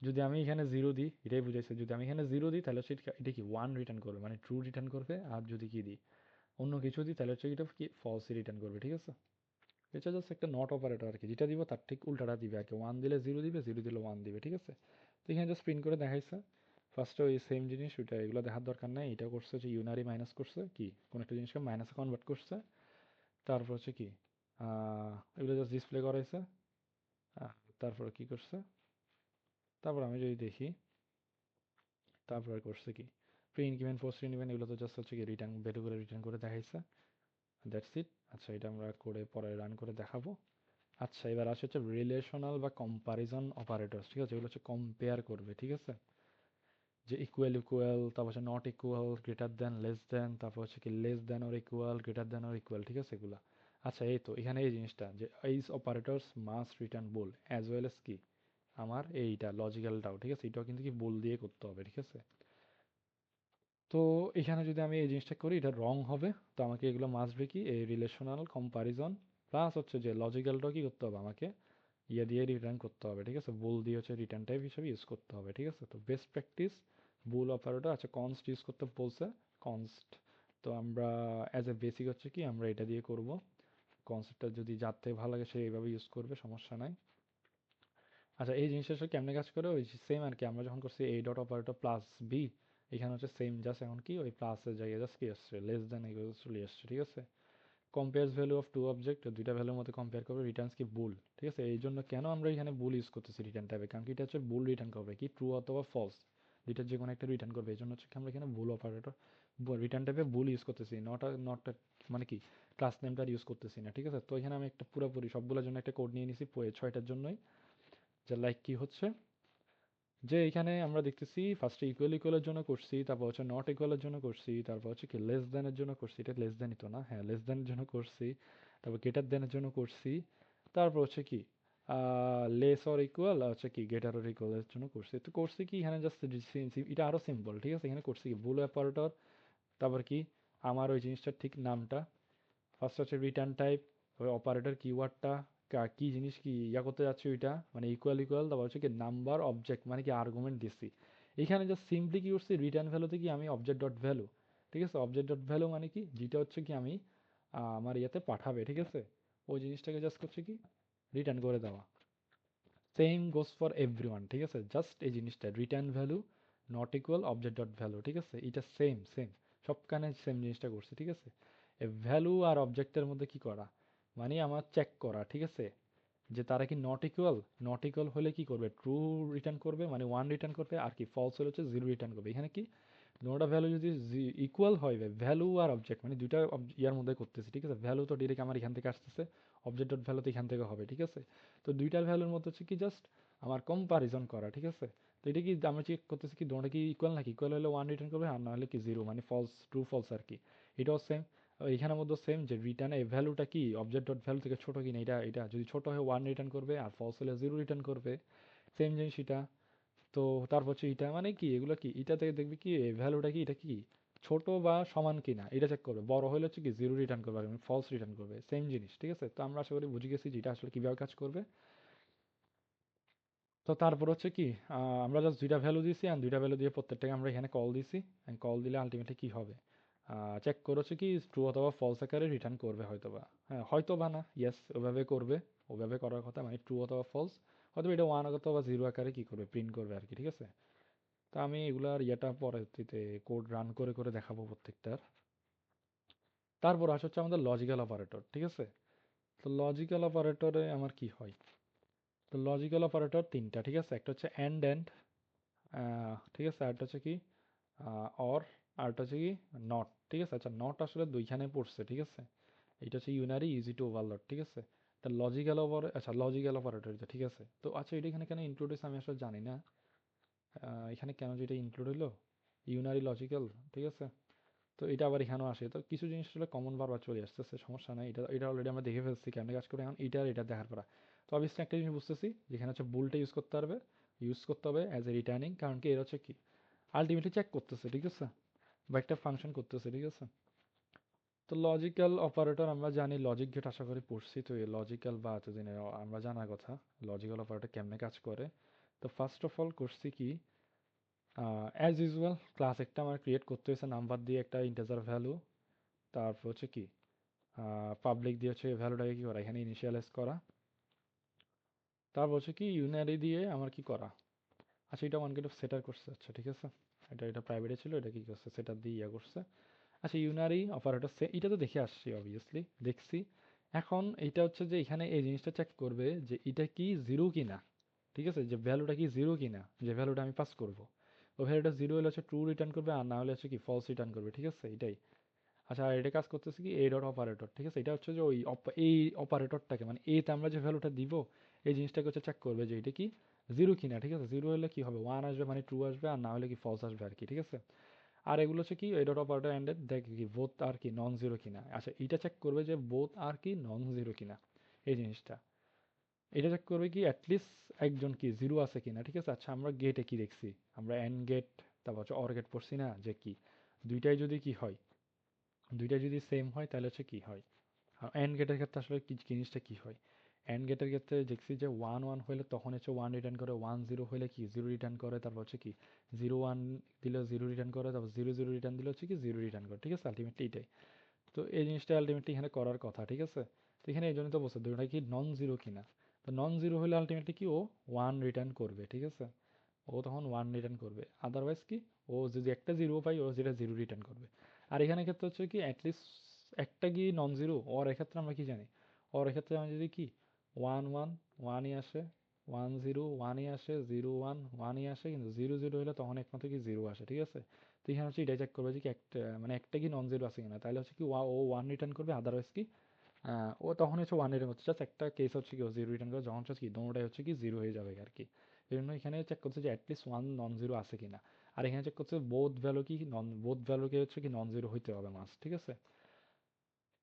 যদি আমি এখানে জিরো দিই, এটাই বুঝাইছে, যদি আমি এখানে জিরো দিই তাহলে হচ্ছে এটা কি ওয়ান রিটার্ন করবে, মানে ট্রু রিটার্ন করবে। আর যদি কি দিই, অন্য কিছু দিই, তাহলে হচ্ছে এটা কি ফলসই রিটার্ন করবে, ঠিক আছে। এটা জাস্ট একটা নট অপারেটর আর কি, যেটা দিব তার ঠিক উল্টাটা দিবে আর কি, ওয়ান দিলে জিরো দিবে, জিরো দিলে ওয়ান দিবে, ঠিক আছে। তো এখানে জাস্ট প্রিন্ট করে দেখাইছে। ফার্স্টে ওই সেম জিনিস, ওইটা এগুলো দেখার দরকার নেই। এটা করছে যে ইউনারি মাইনাস করছে কি, কোনো একটা জিনিসকে মাইনাসে কনভার্ট করছে। তারপর হচ্ছে কি এগুলো জাস্ট ডিসপ্লে করাইছে। তারপরে কি করছে, তারপর আমি যদি দেখি, তারপরে করছে কি প্রি ইনক্রিমেন্ট পোস্ট ইনক্রিমেন্ট, এগুলো তো জাস্ট হচ্ছে কি রিটার্ন ভ্যালু করে রিটার্ন করে দেখাইছে। That's it. আচ্ছা, এটা আমরা করে পরে রান করে দেখাবো। আচ্ছা, এবার আসে হচ্ছে রিলেশনাল বা কম্পারিজন অপারেটরস, ঠিক আছে। এগুলো হচ্ছে কম্পেয়ার করবে, ঠিক আছে। যে ইকুয়াল ইকুয়াল, তারপর হচ্ছে not equal, greater than, less than, তারপর হচ্ছে কি less than or equal, greater than or equal, ঠিক আছে এগুলা। আচ্ছা, এই তো এখানে এই জিনিসটা যে এইস অপারেটরস মাস্ট রিটার্ন বুল অ্যাজ ওয়েল এস কি আমার এইটা লজিক্যালটাও, ঠিক আছে। এটাও কিন্তু কি বুল দিয়ে করতে হবে, ঠিক আছে। তো এখানে যদি আমি এই জিনিসটা করি, এটা রং হবে। তো আমাকে এগুলো মাস্ট বি কি এই রিলেশনাল কম্পারিজন প্লাস হচ্ছে যে লজিক্যালটাও কি করতে হবে আমাকে ইয়ে দিয়ে রিটার্ন করতে হবে, ঠিক আছে। বুল দিয়ে হচ্ছে রিটার্ন টাইপ হিসেবে ইউজ করতে হবে, ঠিক আছে। তো বেস্ট প্র্যাকটিস বুল অপারেটর, আচ্ছা কনস্ট ইউজ করতে বলছে, কনস্ট। তো আমরা অ্যাজ এ বেসিক হচ্ছে কি আমরা এটা দিয়ে করব। কনসেপ্টটা যদি যার থেকে ভালো লাগে সে এইভাবে ইউজ করবে, সমস্যা নাই। আচ্ছা, এই জিনিসটা আসলে কেমনে কাজ করে, ওই সেম আর কি আমরা যখন করছি এই ডট অপারেটর প্লাস বি, এখানে হচ্ছে সেম, জাস্ট এখন কি ওই প্লাসের জায়গায় জাস্ট কি আসছে লেস দেন এগুলো চলে আসছে, ঠিক আছে। Compares value of two object, দুইটা ভ্যালুর মধ্যে কম্পেয়ার করবে, রিটার্নস কি বুল, ঠিক আছে। এই জন্য কেন আমরা এখানে বুল ইউজ করতেছি রিটার্ন টাইপে, কারণ কি এটা হচ্ছে বুল রিটার্ন করবে কি ট্রু অথবা ফলস, দুইটার যে কোনো একটা রিটার্ন করবে। এই জন্য হচ্ছে কি আমরা এখানে বুল অপারেটর রিটার্ন টাইপে বুল ইউজ করতেছি, নট মানে কি ক্লাস নেমটা ইউজ করতেছি না, ঠিক আছে। তো এখানে আমি একটা পুরোপুরি সবগুলোর জন্য একটা কোড নিয়ে নিছি, ছয়টার জন্যই। যে লাইক কি হচ্ছে, যে এখানে আমরা দেখতেছি ফার্স্টে ইকুয়াল ইকুয়ালের জন্য করছি, তারপর হচ্ছে নট ইকুয়ালের জন্য করছি, তারপর হচ্ছে কি লেস দেনের জন্য করছি, এটা লেস দেনই তো না, হ্যাঁ লেস দেনের জন্য করছি, তারপর গ্রেটার দেনের জন্য করছি, তারপর হচ্ছে কি লেস অর ইকুয়াল হচ্ছে কি গ্রেটার অর ইকুয়ালের জন্য করছি। তো করছি কি এখানে জাস্ট এটা আরো সিম্পল, ঠিক আছে। এখানে করছি কি বুল অপারেটর, তারপর কি আমার ওই জিনিসটার ঠিক নামটা, ফার্স্ট হচ্ছে রিটার্ন টাইপ, ওই অপারেটর কিওয়ার্ডটা কি জিনিস কি ইয়া করতে যাচ্ছে ওইটা, মানে ইকুয়াল ইকুয়াল, তারপর হচ্ছে কি নাম্বার অবজেক্ট মানে কি আর্গুমেন্ট দিচ্ছি। এখানে জাস্ট সিম্পলি কি করছি রিটার্ন ভ্যালুতে কি আমি অবজেক্ট ডট ভ্যালু, ঠিক আছে। অবজেক্ট ডট ভ্যালু মানে কি যেটা হচ্ছে কি আমি আমার ইয়েতে পাঠাবে, ঠিক আছে। ওই জিনিসটাকে জাস্ট করছে কি রিটার্ন করে দেওয়া। সেম গোস ফর এভরিওয়ান, ঠিক আছে। জাস্ট এই জিনিসটা return value not equal object dot value, ঠিক আছে। এটা সেম সেম সবখানে সেম জিনিসটা করছে, ঠিক আছে। ভ্যালু আর অবজেক্টের মধ্যে কি করা, মানে আমার চেক করা, ঠিক আছে, যে তারা কি নট ইকুয়াল। নট ইকুয়াল হলে কি করবে ট্রু রিটার্ন করবে, মানে ওয়ান রিটার্ন করবে, আর কি ফলস হলে হচ্ছে জিরো রিটার্ন করবে। এখানে কি দুটোটা ভ্যালু যদি ইকুয়াল হয়, ভ্যালু আর অবজেক্ট মানে দুইটা ইয়ার মধ্যে করতেছি, ঠিক আছে। ভ্যালু তো ডিরেক্ট আমার এখান থেকে আসতেছে, অবজেক্ট ডট ভ্যালু তো এখান থেকে হবে, ঠিক আছে। তো দুইটার ভ্যালুর মধ্যে হচ্ছে কি জাস্ট আমার কম্পারিজন করা, ঠিক আছে। তো এটা কি আমরা চেক করতেছি কি দুটোটা কি ইকুয়াল নাকি, ইকুয়াল হলে ওয়ান রিটার্ন করবে, আর না হলে কি জিরো মানে ফলস, ট্রু ফলস আর কি। এটাও সেম, এখানের মধ্যে সেম, যে রিটার্ন এই ভ্যালুটা কি অবজেক্ট ডট ভ্যালু থেকে ছোট কিনা, এটা এটা যদি ছোট হয় ওয়ান রিটার্ন করবে, আর ফলস হলে জিরো রিটার্ন করবে। সেম জিনিস এটা। তো তারপর হচ্ছে এটা মানে কি এগুলো কি এটা থেকে দেখবি কি ভ্যালুটা কি এটা কি ছোট বা সমান কিনা এটা চেক করবে, বড় হলে হচ্ছে কি জিরো রিটার্ন করবে, আর ফলস রিটার্ন করবে, সেম জিনিস, ঠিক আছে। তো আমরা আশা করি বুঝে গেছি যে এটা আসলে কিভাবে কাজ করবে। তো তারপর হচ্ছে কি আমরা জাস্ট দুইটা ভ্যালু দিয়েছি, আর দুইটা ভ্যালু দিয়ে প্রত্যেকটাকে আমরা এখানে কল দিছি। কল দিলে আলটিমেটলি কি হবে চেক করে হচ্ছে কি ট্রু অথবা ফলস আকারে রিটার্ন করবে হয়তোবা, হ্যাঁ হয়তোবা না, ইয়েস ওভাবে করবে, ওভাবে করার কথা, মানে ট্রু অথবা ফলস, হয়তো এটা ওয়ান অথবা জিরো আকারে কি করবে প্রিন্ট করবে আর কি, ঠিক আছে। তো আমি এগুলার ইয়েটা পরবর্তীতে কোড রান করে করে দেখাবো প্রত্যেকটার। তারপর আসে হচ্ছে আমাদের লজিক্যাল অপারেটর, ঠিক আছে। তো লজিক্যাল অপারেটরে আমার কি হয়, তো লজিক্যাল অপারেটর তিনটা, ঠিক আছে। একটা হচ্ছে অ্যান্ড, ঠিক আছে। আরেকটা হচ্ছে কি অর, আরেকটা হচ্ছে কি নট, ঠিক আছে। আচ্ছা নট আসলে দুইখানে পড়ছে, ঠিক আছে। এটা হচ্ছে ইউনারি ইজি টু ওভারলোড, ঠিক আছে। তা লজিক্যাল আচ্ছা লজিক্যাল অপারেটর, ঠিক আছে। তো আচ্ছা এটা এখানে কেন ইনক্লুড হয়েছে আমি আসলে জানি না, এখানে কেন যেটা ইনক্লুড হইলো ইউনারি লজিক্যাল, ঠিক আছে। তো এটা আবার এখানেও আসে, তো কিছু জিনিস আসলে কমন বারবার চলে আসতেছে, সমস্যা নাই। এটা এটা অলরেডি আমরা দেখে ফেলছি কেমনে কাজ করে, এখন এটা আর এটা দেখার পর তো অবভিয়াসলি একটা জিনিস বুঝতেছি যেখানে হচ্ছে বুলটা ইউজ করতে হবে অ্যাজ এ রিটার্নিং, কারণ কি এর হচ্ছে কি আলটিমেটলি চেক করতেছে, ঠিক আছে, বা একটা ফাংশন করতেছে, ঠিক আছে। তো লজিক্যাল অপারেটর আমরা জানি, লজিক গেট আশা করি পড়ছি, তো এই লজিক্যাল বা এতদিনে আমরা জানার কথা লজিক্যাল অপারেটর কেমনে কাজ করে। তো ফার্স্ট অফ অল করছি কি, অ্যাজ ইউজুয়াল ক্লাস একটা আমার ক্রিয়েট করতে হয়েছে নাম্বার দিয়ে একটা ইন্টিজার ভ্যালু, তারপর হচ্ছে কি পাবলিক দিয়ে হচ্ছে ভ্যালুটাকে কি করা, এখানে ইনিশিয়ালাইজ করা, তারপর হচ্ছে কি ইউনারি দিয়ে আমার কি করা, আচ্ছা এটা ওয়ান গেট অফ সেটার করছে, আচ্ছা ঠিক আছে, এটা এটা প্রাইভেটে ছিল, এটা কি করছে সেটার দিয়ে ইয়া করছে। আচ্ছা ইউনারি অপারেটর এটা তো দেখে আসছি অবভিয়াসলি দেখছি। এখন এটা হচ্ছে যে এখানে এই জিনিসটা চেক করবে যে এটা কি জিরো কিনা, ঠিক আছে, যে ভ্যালুটা কি জিরো কিনা, যে ভ্যালুটা আমি পাস করব, ও ভ্যালুটা জিরো হলে হচ্ছে ট্রু রিটার্ন করবে, আর না হলে হচ্ছে কি ফলস রিটার্ন করবে, ঠিক আছে এটাই। আচ্ছা আর এটা কাজ করতেছে কি এই ডট অপারেটর, ঠিক আছে, এটা হচ্ছে যে ওই এই অপারেটরটাকে মানে এতে আমরা যে ভ্যালুটা দিব এই জিনিসটাকে হচ্ছে চেক করবে যে এটা কি জিরো কিনা, ঠিক আছে, জিরো হলে কি হবে ওয়ান আসবে মানে ট্রু আসবে, আর না হলে কি ফলস আসবে আর কি, ঠিক আছে। আর এগুলো হচ্ছে কি এই ডট অপারেটর এন্ডেড দেখে কি বোথ আর কি নন জিরো কিনা, আচ্ছা এটা চেক করবে যে বোথ আর কি নন জিরো কিনা এই জিনিসটা, এটা চেক করবে কি অ্যাটলিস্ট একজন কি জিরো আছে কিনা, ঠিক আছে। আচ্ছা আমরা গেটে কি দেখছি, আমরা এন্ড গেট তারপর হচ্ছে অর গেট পড়ছি না, যে কি দুইটাই যদি কি হয়, দুইটাই যদি সেম হয় তাহলে হচ্ছে কি হয়। আর এন্ড গেটের ক্ষেত্রে আসলে কি জিনিসটা কি হয়, এন্ড গেটের ক্ষেত্রে দেখছি যে ওয়ান ওয়ান হলে তখন হচ্ছে ওয়ান রিটার্ন করে, ওয়ান জিরো হলে কি জিরো রিটার্ন করে, তারপর হচ্ছে কি জিরো ওয়ান দিলে জিরো রিটার্ন করে, তারপর জিরো জিরো রিটার্ন দিলে হচ্ছে কি জিরো রিটার্ন করে, ঠিক আছে, আলটিমেটলি এটাই। তো এই জিনিসটা আলটিমেটলি এখানে করার কথা, ঠিক আছে। তো এখানে এই জন্য তো বলছে দুটোটা কি নন জিরো কিনা, তো নন জিরো হলে আলটিমেটলি কি ও ওয়ান রিটার্ন করবে, ঠিক আছে, ও তখন ওয়ান রিটার্ন করবে, আদারওয়াইজ কি ও যদি একটা জিরো পাই ও যেটা জিরো রিটার্ন করবে। আর এখানে ক্ষেত্রে হচ্ছে কি অ্যাটলিস্ট একটা কি নন জিরো, ওর এক্ষেত্রে আমরা কি জানি, ওর এক্ষেত্রে আমরা যদি কি ওয়ান ওয়ান ওয়ানই আসে, ওয়ান জিরো ওয়ানই আসে, জিরো ওয়ান ওয়ানই আসে, কিন্তু জিরো জিরো হলে তখন একমাত্র কি জিরো আসে, ঠিক আছে। তো এখানে হচ্ছে এটাই চেক করবে যে কি একটা মানে একটা কি নন জিরো আছে কিনা, তাহলে হচ্ছে কি ও ওয়ান রিটার্ন করবে, আদারওয়াইজ কি ও তখন হচ্ছে ওয়ান রিটার্ন করছে, জাস্ট একটা কেস হচ্ছে কি ও জিরো রিটার্ন করে, যখন হচ্ছে কি দোনোটাই হচ্ছে কি জিরো হয়ে যাবে আর কি। এই জন্য এখানে চেক করছে যে অ্যাটলিস্ট ওয়ান নন জিরো আছে কিনা। আর এখানে চেক করছে বোথ ভ্যালু কি নন, বোথ ভ্যালুকে হচ্ছে কি নন জিরো হইতে হবে মাস, ঠিক আছে।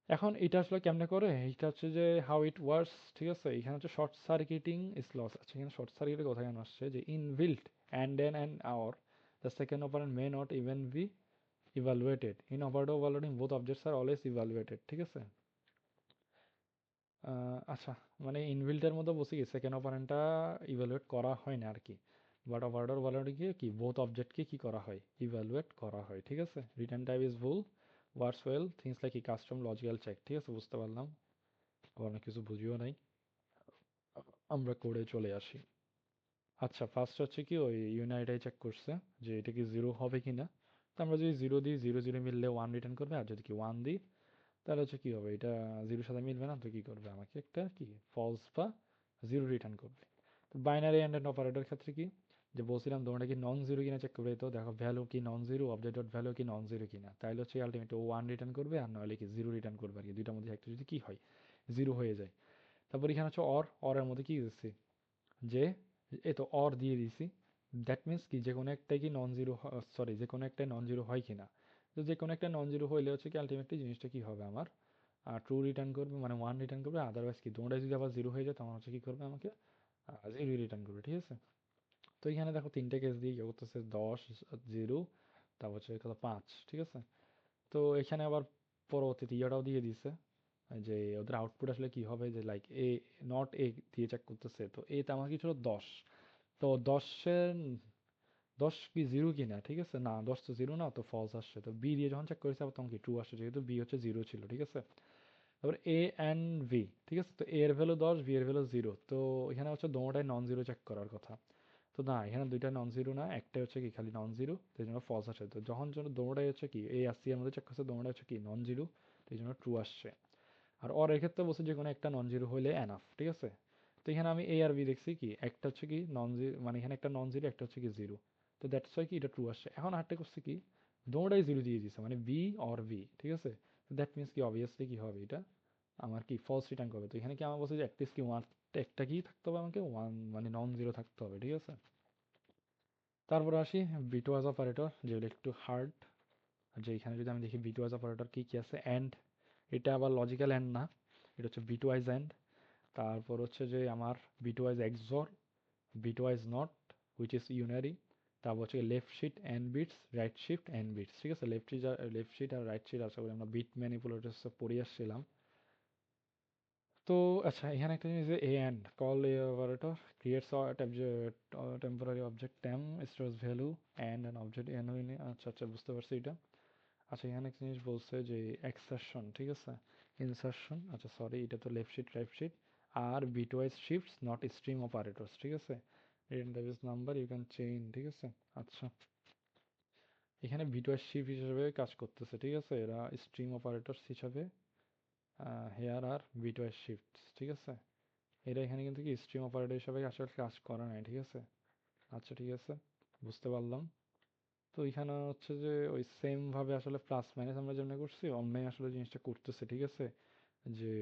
এখন এটা আসলে কেমনে করে, এটা হচ্ছে যে হাউ ইট ওয়ার্কস, ঠিক আছে। এখানে হচ্ছে শর্ট সার্কিটিং ইজ লস, আচ্ছা এখানে শর্ট সার্কিটের কথা কেন আসছে, যে inbuilt and then and or the second operand may not even be evaluated in operator overloading both objects are always evaluated, ঠিক আছে। আচ্ছা মানে ইনবিল্টের মধ্যে বসে কি সেকেন্ড অপারেন্টটা ইভালুয়েট করা হয় না আর কি, বাট অপারেটর ওভারলোডিংকে কি বোথ অবজেক্টকে কি করা হয় ইভালুয়েট করা হয়, ঠিক আছে। রিটার্ন টাইপ ইজ ভুল, ওয়ার্ডস ওয়েল থিংস লাইক কি কাস্টম লজিক্যাল চেক, ঠিক আছে, বুঝতে পারলাম, আবার অনেক কিছু বুঝিও নাই, আমরা কোডে চলে আসি। আচ্ছা ফার্স্ট হচ্ছে কি ওই ইউনাইটাই চেক করছে যে এটা কি জিরো হবে কিনা, তো আমরা যদি জিরো দিই জিরো জিরো মিললে ওয়ান রিটার্ন করবে, আর যদি কি ওয়ান দিই তাহলে হচ্ছে কি হবে, এটা জিরোর সাথে মিলবে না, তো কি করবে আমাকে একটা কি ফলস বা জিরো রিটার্ন করবে। তো বাইনারি অ্যান্ড অ্যান্ড অপারেটর ক্ষেত্রে কি, যে বলছিলাম তোমরা কি নন জিরো কিনা চেক করবে, তো দেখো ভ্যালু কি non zero, object dot value কি নন জিরো কিনা, তাহলে হচ্ছে আলটিমেট ও ওয়ান রিটার্ন করবে, আর নাহলে কি জিরো রিটার্ন করবে আর কি, দুইটার মধ্যে একটা যদি কি হয় জিরো হয়ে যায়। তারপর এখানে হচ্ছে অরের মধ্যে কি দিচ্ছি, যে এই তো অর দিয়ে দিছি, দ্যাট মিন্স কি যে কোনো একটাই কি নন জিরো, সরি যে কোনো একটাই নন জিরো হয় কিনা। তো যে কোনো একটা নন জিরো হইলে হচ্ছে কি আলটিমেটলি জিনিসটা কি হবে আমার ট্রু রিটার্ন করবে মানে ওয়ান রিটার্ন করবে, আদারওয়াইজ কি তোমরা যদি আবার জিরো হয়ে যায় তখন হচ্ছে কি করবে আমাকে জিরো রিটার্ন করবে, ঠিক আছে। তো এখানে দেখো তিনটে কেস দিয়ে ইয়ে করতেছে 10 জিরো তারপর হচ্ছে কত 5, ঠিক আছে। তো এখানে আবার পরবর্তীতে ইয়েটাও দিয়ে দিছে যে ওদের আউটপুট আসলে কি হবে, যে লাইক এ নট এ দিয়ে চেক করতেছে, তো এতে আমার কি ছিল 10, তো 10-এর 10 কি জিরো কিনা, ঠিক আছে, না 10 তো জিরো না, তো ফলস আসছে, তো বি দিয়ে যখন চেক করেছে আবার তখন কি ট্রু আসছে, যেহেতু বি হচ্ছে জিরো ছিল, ঠিক আছে। তারপর এ অ্যান্ড ভি, ঠিক আছে, তো এ এর ভ্যালু 10 ভি এর ভ্যালু জিরো, তো এখানে হচ্ছে দোনোটাই নন জিরো চেক করার কথা, তো না এখানে দুইটা নন জিরো না, একটাই হচ্ছে কি খালি নন জিরো, তো এই জন্য ফলস আসে। তো যখন জন্য দোনোটাই হচ্ছে কি এ আর সি এর মধ্যে চেক করছে দোনোটাই হচ্ছে কি নন জিরো, তো এই জন্য ট্রু আসছে। আর অর এর ক্ষেত্রে বলছে যে কোনো একটা নন জিরো হলে এনাফ, ঠিক আছে। তো এখানে আমি এ আর বি দেখছি কি একটা হচ্ছে কি নন জিরো, মানে এখানে একটা নন জিরো একটা হচ্ছে কি জিরো, তো দ্যাটস ওয়াই কি এটা ট্রু আসছে। এখন আরেকটা করছে কি দোনোটাই জিরো দিয়ে দিছে মানে বি অর বি, ঠিক আছে। তো দ্যাট মিনস কি অবভিয়াসলি কি হবে এটা আমার কি ফলস রিটার্ন করবে। তো এখানে কি আমার বলছে যে অ্যাটলিস্ট কি ওয়ান একটা কি থাকতে হবে আমাকে ওয়ান মানে নন জিরো থাকতে হবে, ঠিক আছে। তারপর আসি বিটওয়াজ অপারেটর, যেগুলো একটু হার্ড, যে এখানে যদি আমি দেখি বিটওয়াজ অপারেটর কি কি আছে, অ্যান্ড এটা আবার লজিক্যাল অ্যান্ড না, এটা হচ্ছে বিটওয়াইজ অ্যান্ড। তারপর হচ্ছে যে আমার bitwise XOR, bitwise not which is unary, তারপর হচ্ছে left shift and bits, right shift and bits, ঠিক আছে। লেফট শিট আর রাইট শিট আশা করি আমরা বিট ম্যানিপুলেটরস পড়ে আসছিলাম। তো আচ্ছা, এখানে একটা জিনিস যে and call a operator creates a temporary object temp stores value and an object n আচ্ছা আচ্ছা, বুঝতে পারছি এটা। আচ্ছা, এখানে একটা জিনিস বলছে যে exception, ঠিক আছে, insertion, আচ্ছা সরি, এটা তো লেফট শিফট রাইট শিফট, আর bitwise shifts not stream operators, ঠিক আছে, return type is number you can chain, ঠিক আছে। আচ্ছা, এখানে বিটওয়াইজ শিফট হিসেবে কাজ করতেছে, ঠিক আছে, এরা স্ট্রিম অপারেটরস হিসাবে হেয়ার আর বিটওয়াইজ শিফটস, ঠিক আছে, এরা এখানে কিন্তু কি স্ট্রিম অপারেটর হিসাবে আসলে কাজ করে নাই, ঠিক আছে। আচ্ছা ঠিক আছে, বুঝতে পারলাম। তো এখানে হচ্ছে যে ওই সেম ভাবে আসলে প্লাস মাইনাস আমরা যেমন করছি অমনি আসলে জিনিসটা করতেছে, ঠিক আছে, যে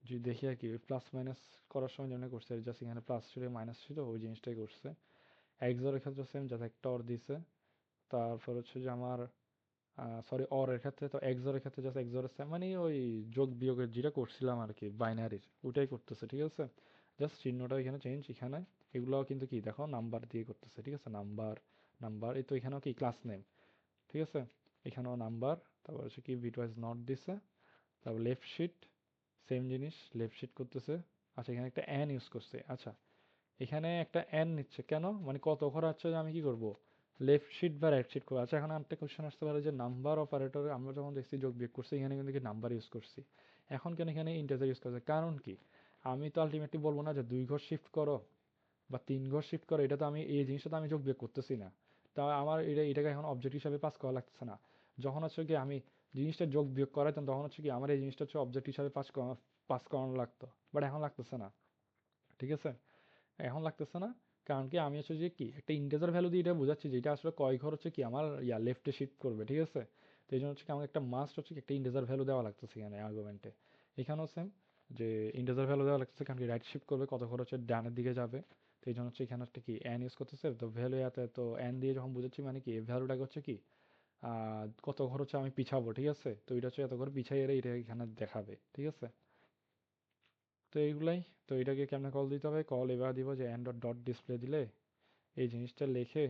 যদি দেখি আর কি প্লাস মাইনাস করার সময় যেমন করছে, জাস্ট এখানে প্লাস ছিল মাইনাস ছিল ওই জিনিসটাই করছে। এক্সরের ক্ষেত্রে সেম, যাতে একটা অর দিছে, তারপর হচ্ছে যে আমার সরি অর এর ক্ষেত্রে তো এক্সরের ক্ষেত্রে জাস্ট এক্সরের সেম, মানে ওই যোগ বিয়োগের যেটা করছিলাম আর কি বাইনারির ওটাই করতেছে, ঠিক আছে, জাস্ট চিহ্নটা এখানে চেঞ্জ এখানে। এগুলোও কিন্তু কি দেখো নাম্বার দিয়ে করতেছে, ঠিক আছে, নাম্বার নাম্বার, এই তো এখানেও কি ক্লাস নেম, ঠিক আছে, এখানেও নাম্বার, তারপর হচ্ছে কি বিটওয়াইজ নট দিছে, তারপর লেফট শিট সেম জিনিস লেফট শিট করতেছে। আচ্ছা, এখানে একটা অ্যান ইউজ করছে, আচ্ছা এখানে একটা অ্যান নিচ্ছে কেন, মানে কত ঘর আছে যে আমি কি করব লেফট শিট বা রাইট শিট করবো। আচ্ছা, এখন একটা কোশ্চেন আসতে পারে যে নাম্বার অপারেটরে আমরা যখন দেখছি যোগ বিয়োগ করছি এখানে কিন্তু কি নাম্বার ইউজ করছি, এখন কেন এখানে ইন্টিজার ইউজ করছে, কারণ কি, আমি তো আলটিমেটলি বলবো না যে 2 ঘর শিফট করো বা 3 ঘর শিফট করো, এটা তো আমি এই জিনিসটা তো আমি যোগ বিয়োগ করতেছি না, তা আমার এটাকে এখন অবজেক্ট হিসাবে পাস করা লাগতেছে না। যখন হচ্ছে কি আমি জিনিসটা যোগ বিয়োগ করাইতাম তখন হচ্ছে কি আমার এই জিনিসটা হচ্ছে অবজেক্ট হিসাবে পাস করানো লাগতো, বাট এখন লাগতেছে না, ঠিক আছে, এখন লাগতেছে না। কারণ কি আমি হচ্ছে যে কি একটা ইন্টিজার ভ্যালু দিয়ে এটা বোঝাচ্ছি যে এটা আসলে কয় ঘর হচ্ছে কি আমার লেফটে শিফট করবে, ঠিক আছে, তো এই জন্য হচ্ছে কি আমাকে একটা মাস্ট হচ্ছে কি একটা ইন্টিজার ভ্যালু দেওয়া লাগতেছে এখানে আর্গুমেন্টে। এখানেও সেম, যে ইন্টিজার ভ্যালু দেওয়া লাগতেছে কারণ কি রাইট শিফট করবে কত ঘর হচ্ছে ডানের দিকে যাবে, তো এই জন্য হচ্ছে এখানে একটা কি এন ইউজ করতেছে, তো ভ্যালু এতে তো এন দিয়ে যখন বুঝাচ্ছি মানে কি ভ্যালুটাকে হচ্ছে কি কত ঘর হচ্ছে আমি পিছাবো, ঠিক আছে, তো এটা হচ্ছে এত ঘর পিছাই এলে এটা এখানে দেখাবে, ঠিক আছে। তো এইগুলাই, তো এটাকে কেমনে কল দিতে হবে, কল এবার দিব যে এন ডট ডট ডিসপ্লে দিলে এই জিনিসটা লেখে,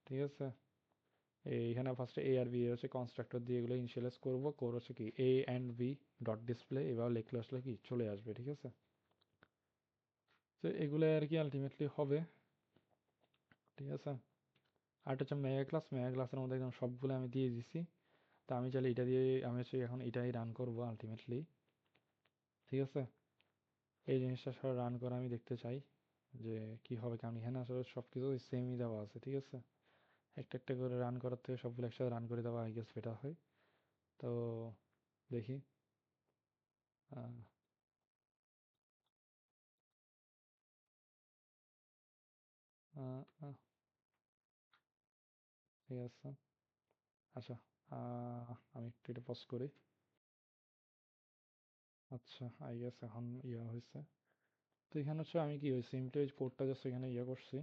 ঠিক আছে, এইখানে ফার্স্টে এ আর বি হচ্ছে কনস্ট্রাক্টর দিয়ে এগুলো ইনিশিয়ালাইজ করবো, কোর হচ্ছে কি এ অ্যান্ড বি ডট ডিসপ্লে, এবার লিখলে আসলে কি চলে আসবে, ঠিক আছে। তো এগুলো আর কি আলটিমেটলি হবে, ঠিক আছে। আর এটা হচ্ছে মেগা ক্লাসের মধ্যে একদম সবগুলো আমি দিয়ে দিছি, তা আমি চাইলে এটা দিয়ে আমি হচ্ছে এখন এটাই রান করবো আলটিমেটলি, ঠিক আছে। এই জিনিসটা আসলে রান করে আমি দেখতে চাই যে কি হবে, কারণ এখানে আসলে সব কিছু সেমই দেওয়া আছে, ঠিক আছে, একটা একটা করে রান করার থেকে সবগুলো একসাথে রান করে দেওয়া আই গেস বেটার হয়। তো দেখি, আহ, আহ, আহ, ঠিক আছে, আচ্ছা, আমি একটু এটা পজ করি। আচ্ছা, আই গেস এখন ইয়ে হয়েছে। তো এখানে হচ্ছে আমি কি ওই সিম্পলি ওই কোডটা জাস্ট এখানে ইয়ে করছি,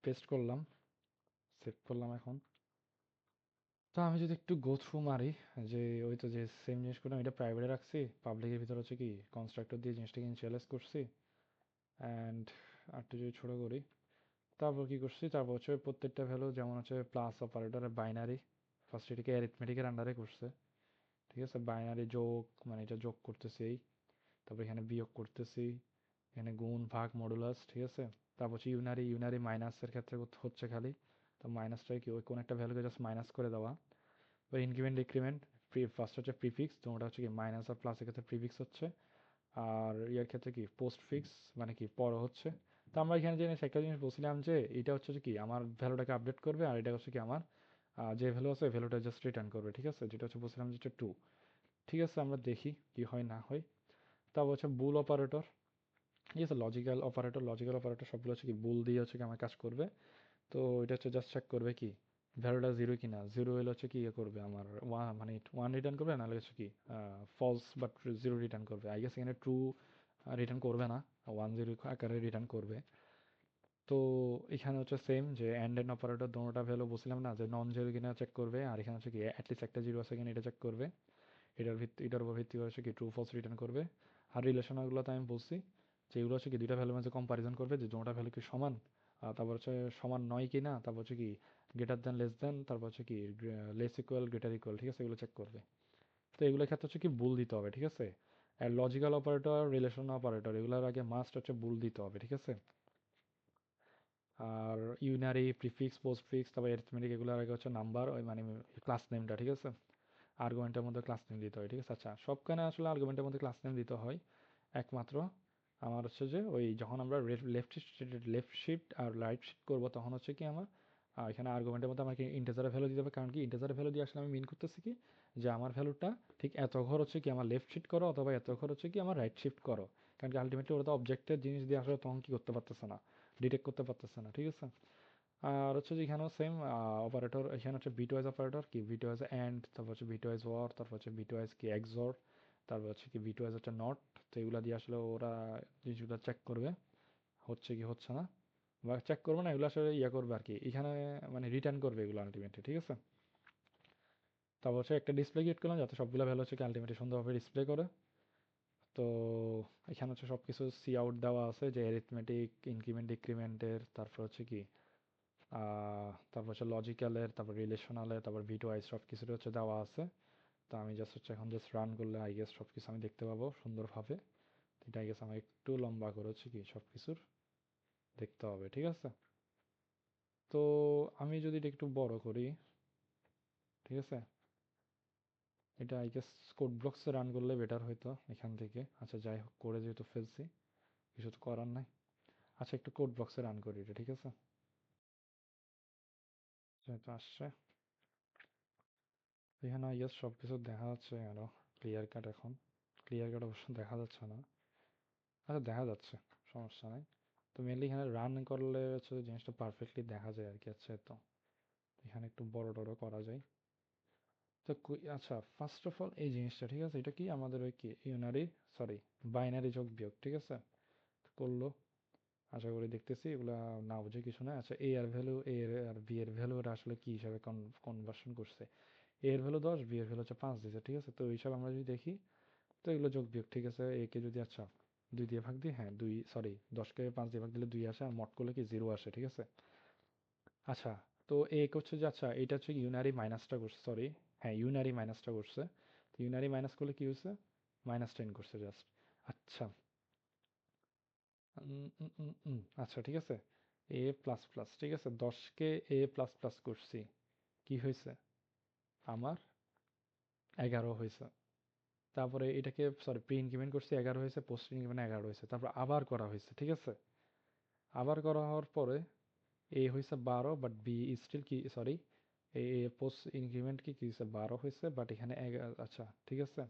পেস্ট করলাম, সেভ করলাম এখন। তো আমি যদি একটু গো থ্রু মারি, যে ওই তো যে সেম জিনিস করলাম, এটা প্রাইভেটে রাখছি, পাবলিকের ভিতরে হচ্ছে কি কনস্ট্রাক্টর দিয়ে জিনিসটাকে ইনিশিয়ালাইজ করছি, অ্যান্ড আরেকটু যদি ছোটো করি, তারপর কি করছি, তারপর হচ্ছে প্রত্যেকটা ভ্যালু যেমন হচ্ছে প্লাস অপারেটরের বাইনারি, ফার্স্ট এটাকে অ্যারিথমেটিকের আন্ডারে করছে, ঠিক আছে, বাইনারি যোগ মানে এটা যোগ করতেছি এই, তারপর এখানে বিয়োগ করতেছি, এখানে গুণ ভাগ মডুলাস, ঠিক আছে, তারপর হচ্ছে ইউনারি, ইউনারি মাইনাসের ক্ষেত্রে হচ্ছে খালি, তো মাইনাসটাই কি ওই কোন একটা ভ্যালুকে জাস্ট মাইনাস করে দেওয়া, বা ইনক্রিমেন্ট ডিক্রিমেন্ট, ফার্স্ট হচ্ছে প্রিফিক্স, তো ওটা হচ্ছে কি মাইনাস আর প্লাসের ক্ষেত্রে প্রিফিক্স হচ্ছে, আর ইয়ার ক্ষেত্রে কি পোস্ট ফিক্স মানে কি পর হচ্ছে। তো আমরা এখানে যে একটা জিনিস বলছিলাম যে এটা হচ্ছে যে কি আমার ভ্যালুটাকে আপডেট করবে, আর এটা হচ্ছে কি আমার যে ভ্যালু আছে ভ্যালুটা জাস্ট রিটার্ন করবে, ঠিক আছে, যেটা হচ্ছে বলছিলাম যেটা টু, ঠিক আছে, আমরা দেখি কি হয় না হয়। তারপর হচ্ছে বুল অপারেটর, ঠিক আছে, লজিক্যাল অপারেটর সবগুলো হচ্ছে কি বুল দিয়ে হচ্ছে কি আমার কাজ করবে। তো এটা হচ্ছে জাস্ট চেক করবে কি ভ্যালুটা জিরো কিনা, জিরো হলে হচ্ছে কি ইয়ে করবে আমার ওয়ান মানে ওয়ান রিটার্ন করবে, নাহলে হচ্ছে কি ফলস বাট জিরো রিটার্ন করবে, আই গেস এখানে ট্রু রিটার্ন করবে না, ওয়ান জিরো আকারে রিটার্ন করবে। তো এখানে হচ্ছে সেম যে অ্যান্ড এন্ড অপারেটর দোনোটা ভ্যালু বলছিলাম না যে নন জিরো কিনা চেক করবে, আর এখানে হচ্ছে কি অ্যাটলিস্ট একটা জিরো আছে কিনা এটা চেক করবে, এটার উপর ভিত্তি করে হচ্ছে কি ট্রু ফলস রিটার্ন করবে। আর রিলেশনালগুলো তো আমি বলছি যে এগুলো হচ্ছে কি দুইটা ভ্যালুর মাঝে কম্পারিজন করবে যে দুটোটা ভ্যালু কি সমান, তারপর হচ্ছে সমান নয় কি না, তারপর হচ্ছে কি গ্রেটার দেন লেস দেন, তারপর হচ্ছে কি লেস ইকুয়াল গ্রেটার ইকুয়াল, ঠিক আছে, এগুলো চেক করবে। তো এগুলোর ক্ষেত্রে হচ্ছে কি বুল দিতে হবে, ঠিক আছে। আর লজিক্যাল অপারেটর, রিলেশন অপারেটর এগুলোর আগে মাস্ট হচ্ছে বুল দিতে হবে, ঠিক আছে? আর ইউনারি, প্রিফিক্স, পোস্টফিক্স, তারপর অ্যারিথমেটিক এগুলোর আগে হচ্ছে নাম্বার, ওই মানে ক্লাস নেমটা, ঠিক আছে? আর্গুমেন্টের মধ্যে ক্লাস নেম দিতে হয়, ঠিক আছে? আচ্ছা, সবখানে আসলে আর্গুমেন্টের মধ্যে ক্লাস নেম দিতে হয়, একমাত্র আমার হচ্ছে যে ওই যখন আমরা লেফট শিফট আর রাইট শিফট করবো তখন হচ্ছে কি আমার এখানে আর্গুমেন্টের মধ্যে আমাকে ইন্টিজারের ভ্যালু দিতে হবে। কারণ কি ইন্টিজারের ভ্যালু দিয়ে আসলে আমি মিন করতেছি কি যে আমার ভ্যালুটা ঠিক এত ঘর হচ্ছে কি আমার লেফট শিফট করো অথবা এত ঘর হচ্ছে কি আমার রাইট শিফট করো। কারণ কি আলটিমেটলি ওরা তো অবজেক্টের জিনিস দিয়ে আসলে তখন কি করতে পারতেছে না, ডিটেক্ট করতে পারতেছে না, ঠিক আছে? আর হচ্ছে যে এখানেও সেম অপারেটর, এখানে হচ্ছে বিটওয়াইজ অপারেটর কি বিটওয়াইজ অ্যান্ড, তারপর হচ্ছে বিটওয়াইজ ওয়ার, তারপর হচ্ছে বিটওয়াইজ কি এক্সর, তারপর হচ্ছে কি বিটওয়াইজ হচ্ছে নট। তো এগুলা দিয়ে আসলে ওরা জিনিসগুলো চেক করবে হচ্ছে কি হচ্ছে না, বা চেক করবে না, এগুলো আসলে ইয়ে করবে আর কি, এখানে মানে রিটার্ন করবে এগুলো আলটিমেটলি, ঠিক আছে? তারপর হচ্ছে একটা ডিসপ্লে ক্রিয়েট করলাম যাতে সবগুলো ভ্যালু হচ্ছে কি আলটিমেটলি সুন্দরভাবে ডিসপ্লে করে। তো এখানে হচ্ছে সব কিছু সি আউট দেওয়া আছে যে অ্যারিথমেটিক, ইনক্রিমেন্ট, ডিক্রিমেন্টের, তারপর হচ্ছে কি তারপর হচ্ছে লজিক্যালের, তারপর রিলেশনালের, তারপর বিট ওয়াইজ সব কিছুর হচ্ছে দেওয়া আছে। তো আমি জাস্ট হচ্ছে এখন জাস্ট রান করলে আই গেস সব কিছু আমি দেখতে পাবো সুন্দরভাবে। এটা আই গেস আমার একটু লম্বা করে হচ্ছে কি সব কিছুর দেখতে হবে, ঠিক আছে? তো আমি যদি এটা একটু বড় করি, ঠিক আছে, এটা আই গেস কোড ব্লকসে রান করলে বেটার হইতো এখান থেকে। আচ্ছা যাই হোক, করে যেহেতু ফেলছি কিছু তো করার নাই। আচ্ছা একটু কোড ব্লকসে রান করি এটা, ঠিক আছে? যেহেতু আসছে এখানে আই গেস সব কিছু দেখা যাচ্ছে আরো ক্লিয়ার কাট। এখন ক্লিয়ার কাট অবশ্য দেখা যাচ্ছে না, আচ্ছা দেখা যাচ্ছে, সমস্যা নাই। তো মেনলি এখানে রান করলে হচ্ছে জিনিসটা পারফেক্টলি দেখা যায় আর কি। আচ্ছা তো এখানে একটু বড় টড় করা যায়। তো আচ্ছা ফার্স্ট অফ অল এই জিনিসটা, ঠিক আছে, এটা কি আমাদের ওই কি ইউনারি, সরি, বাইনারি যোগ বিয়োগ, ঠিক আছে? করলো, আশা করি দেখতেছি এগুলা না বুঝে কিছু না। আচ্ছা এ আর ভ্যালু, এ আর বি এর ভ্যালু এটা আসলে কি হিসাবে কনভার্সন করছে, এ এর ভ্যালু 10, বি এর ভ্যালু হচ্ছে 5 দিছে, ঠিক আছে? তো এই হিসাবে আমরা যদি দেখি তো এগুলো যোগ বিয়োগ, ঠিক আছে? এ কে যদি আচ্ছা 2 দিয়ে ভাগ দিই, হ্যাঁ 2, সরি 10কে 5 দিয়ে ভাগ দিলে 2 আসে, আর মড করলে কি 0 আসে, ঠিক আছে? আচ্ছা তো এ হচ্ছে যে আচ্ছা এটা হচ্ছে ইউনারি মাইনাসটা করছে, সরি, হ্যাঁ ইউনারি মাইনাসটা করছে। তো ইউনারি মাইনাস করলে কি হয়েছে, -10 করছে জাস্ট। আচ্ছা আচ্ছা ঠিক আছে, এ প্লাস প্লাস, ঠিক আছে, 10কে এ প্লাস প্লাস করছি, কি হয়েছে আমার 11 হয়েছে। তারপরে এটাকে সরি প্রি ইনক্রিমেন্ট করছি 11 হয়েছে, পোস্ট ইনক্রিমেন্ট 11 হয়েছে, তারপর আবার করা হয়েছে, ঠিক আছে? আবার করা হওয়ার পরে এ হয়েছে 12, বাট বি স্টিল কি, সরি, এ পোস্ট ইনক্রিমেন্ট কি কি হয়েছে 12 হয়েছে, বাট এখানে 11, আচ্ছা ঠিক আছে।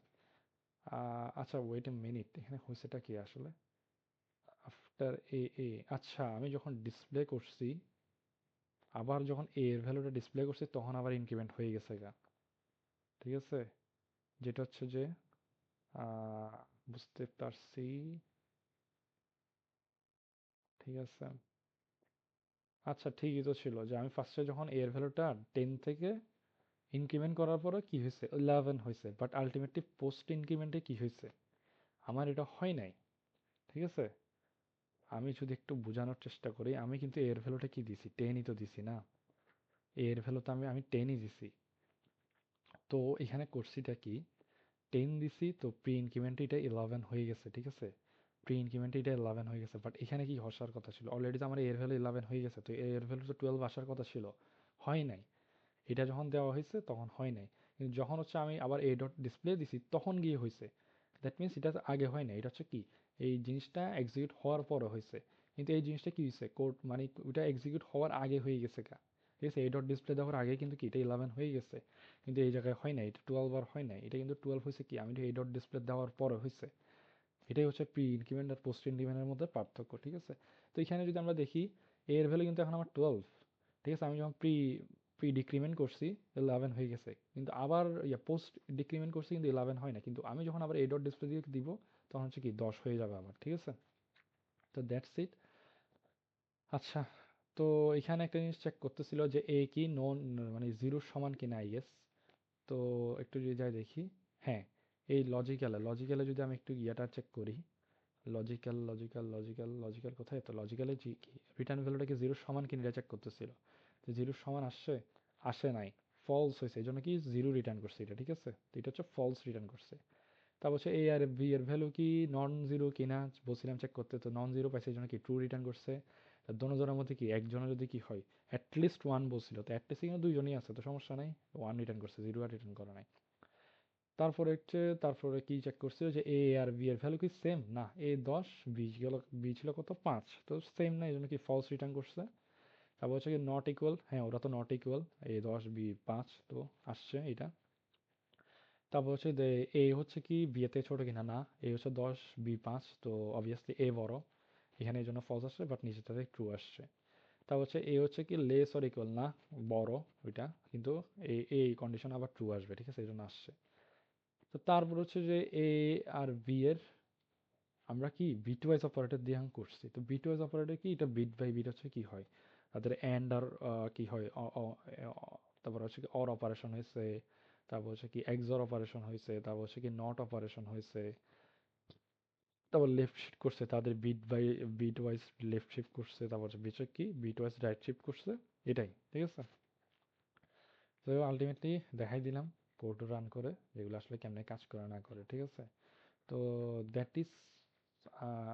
আচ্ছা ওয়েট এ মিনিট, এখানে হয়েছেটা কি আসলে আফটার এ আচ্ছা আমি যখন ডিসপ্লে করছি, আবার যখন এ এর ভ্যালুটা ডিসপ্লে করছি তখন আবার ইনক্রিমেন্ট হয়ে গেছে গা, ঠিক আছে? যেটা হচ্ছে যে আহ, বুঝতে পারছি, ঠিক আছে। আচ্ছা ঠিকই তো ছিল যে আমি ফার্স্টে যখন এর ভ্যালুটা 10 থেকে ইনক্রিমেন্ট করার পরে কি হয়েছে 11 হয়েছে, বাট আলটিমেটলি পোস্ট ইনক্রিমেন্টে কি হয়েছে আমার এটা হয় নাই, ঠিক আছে? আমি যদি একটু বোঝানোর চেষ্টা করি, আমি কিন্তু এর ভ্যালুটা কি দিছি 10ই তো দিছি না, এর ভ্যালু তো আমি 10ই দিছি। তো এখানে করছিটা কি 10 দিছি, তো প্রি ইনক্রিমেন্টে এটা 11 হয়ে গেছে, ঠিক আছে? প্রি ইনক্রিমেন্টে এটা 11 হয়ে গেছে, বাট এখানে কি আসার কথা ছিল, অলরেডি তো আমার এর ভ্যালু 11 হয়ে গেছে, তো এর ভ্যালু তো 12 আসার কথা ছিল, হয় নাই। এটা যখন দেওয়া হয়েছে তখন হয় নাই, কিন্তু যখন হচ্ছে আমি আবার এ ডট ডিসপ্লে দিছি তখন গিয়ে হয়েছে। দ্যাট মিনস এটা আগে হয় না, এটা হচ্ছে কি এই জিনিসটা এক্সিকিউট হওয়ার পরে হয়েছে। কিন্তু এই জিনিসটা কি হয়েছে কোড মানে ওটা এক্সিকিউট হওয়ার আগে হয়ে গেছে গা, ঠিক আছে? এ ডট ডিসপ্লে দেওয়ার আগে কিন্তু কি এটা 11 হয়ে গেছে, কিন্তু এই জায়গায় হয় নাই, এটা 12 আর হয় নাই, এটা কিন্তু 12 হয়েছে কি আমি এই ডট ডিসপ্লে দেওয়ার পরে হয়েছে। এটাই হচ্ছে প্রি ইনক্রিমেন্ট আর পোস্ট ইনক্রিমেন্টের মধ্যে পার্থক্য, ঠিক আছে? তো এখানে যদি আমরা দেখি এর ভ্যালু কিন্তু এখন আমার 12, ঠিক আছে? আমি যখন প্রি প্রি ডিক্রিমেন্ট করছি 11 হয়ে গেছে, কিন্তু আবার পোস্ট ডিক্রিমেন্ট করছি কিন্তু 11 হয় না, কিন্তু আমি যখন আবার এ ডট ডিসপ্লে দিয়ে দিব তখন হচ্ছে কি 10 হয়ে যাবে আবার, ঠিক আছে? তো দ্যাটস ইট। আচ্ছা তো এখানে একটা জিনিস চেক করতেছিল যে এ কি নন মানে জিরোর সমান কিনা আই গেস। তো একটু যদি যাই দেখি, হ্যাঁ এই লজিক্যালে যদি আমি একটু ইয়েটা চেক করি, লজিক্যাল কোথায়, তো লজিক্যালে কি রিটার্ন ভ্যালুটা কি জিরোর সমান কিনা এটা চেক করতেছিল। তো জিরোর সমান আসছে, আসে নাই, ফলস হয়েছে, এই জন্য কি জিরো রিটার্ন করছে এটা, ঠিক আছে? তো এটা হচ্ছে ফলস রিটার্ন করছে। তারপর হচ্ছে এ আর বি এর ভ্যালু কি নন জিরো কিনা বলছিলাম চেক করতে, তো নন জিরো পাইছে এই জন্য কি ট্রু রিটার্ন করছে। দোনোজনের মধ্যে কি একজনের যদি কি হয় অ্যাটলিস্ট ওয়ান বলছিল, তো অ্যাটলিস্ট কিন্তু দুইজনই আছে, তো সমস্যা নাই, ওয়ান রিটার্ন করছে, জিরো আর রিটার্ন করে নাই। তারপরে কি চেক করছিল যে এ আর বি এর ভ্যালু কি সেম, না এ 10, বি ছিল কত 5, তো সেম না, এই জন্য কি ফলস রিটার্ন করছে। তারপর হচ্ছে কি নট ইকুয়াল, হ্যাঁ ওরা তো নট ইকুয়াল, এ 10 বি 5, তো আসছে এটা। তারপর হচ্ছে এ হচ্ছে কি বি এর থেকে ছোট কিনা, না এ হচ্ছে 10 বি 5, তো অবভিয়াসলি এ বড়, এখানে এই জন্য ফলস আসছে, বাট নিচের থেকে ট্রু আসছে। তারপর হচ্ছে এ হচ্ছে কি লেস অর ইকুয়াল, না বড় ওইটা, কিন্তু এই কন্ডিশন আবার ট্রু আসবে, ঠিক আছে, এই জন্য আসছে। তো তারপর হচ্ছে যে এ আর বি এর আমরা কি বিট ওয়াইজ অপারেটর দিয়ে করছি, তো বিট ওয়াইজ অপারেটর কি, এটা বিট বাই বিট হচ্ছে কি হয়, তাদের এন্ড আর কি হয় তারপর হচ্ছে কি অর অপারেশন হয়েছে, তারপর হচ্ছে কি এক্সর অপারেশন হয়েছে, তারপর হচ্ছে কি নট অপারেশন হয়েছে, তারপর লেফট শিফট করছে, তাদের বিট ওয়াইজ লেফট শিফট করছে, তারপর হচ্ছে বিট কি বিট ওয়াইজ রাইট শিফট করছে, এটাই ঠিক আছে। তো আলটিমেটলি দেখাই দিলাম কোড রান করে যেগুলো আসলে কেমনে কাজ করে না করে, ঠিক আছে। তো দ্যাট ইজ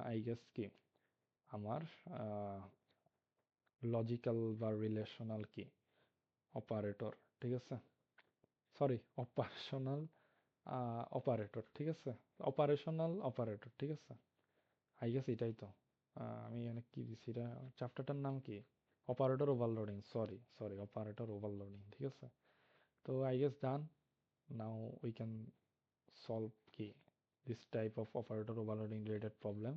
আই গেস কি আমার লজিক্যাল বা রিলেশনাল কি অপারেটর, ঠিক আছে, সরি অপারেশনাল অপারেটর, ঠিক আছে, অপারেশনাল অপারেটর, ঠিক আছে, আই গেস এটাই তো। আমি অনেক কি দিছি এটা, চ্যাপ্টারটার নাম কি, operator overloading, sorry sorry operator overloading, ঠিক আছে। তো I guess done, now we can solve কি this type of operator overloading related problem.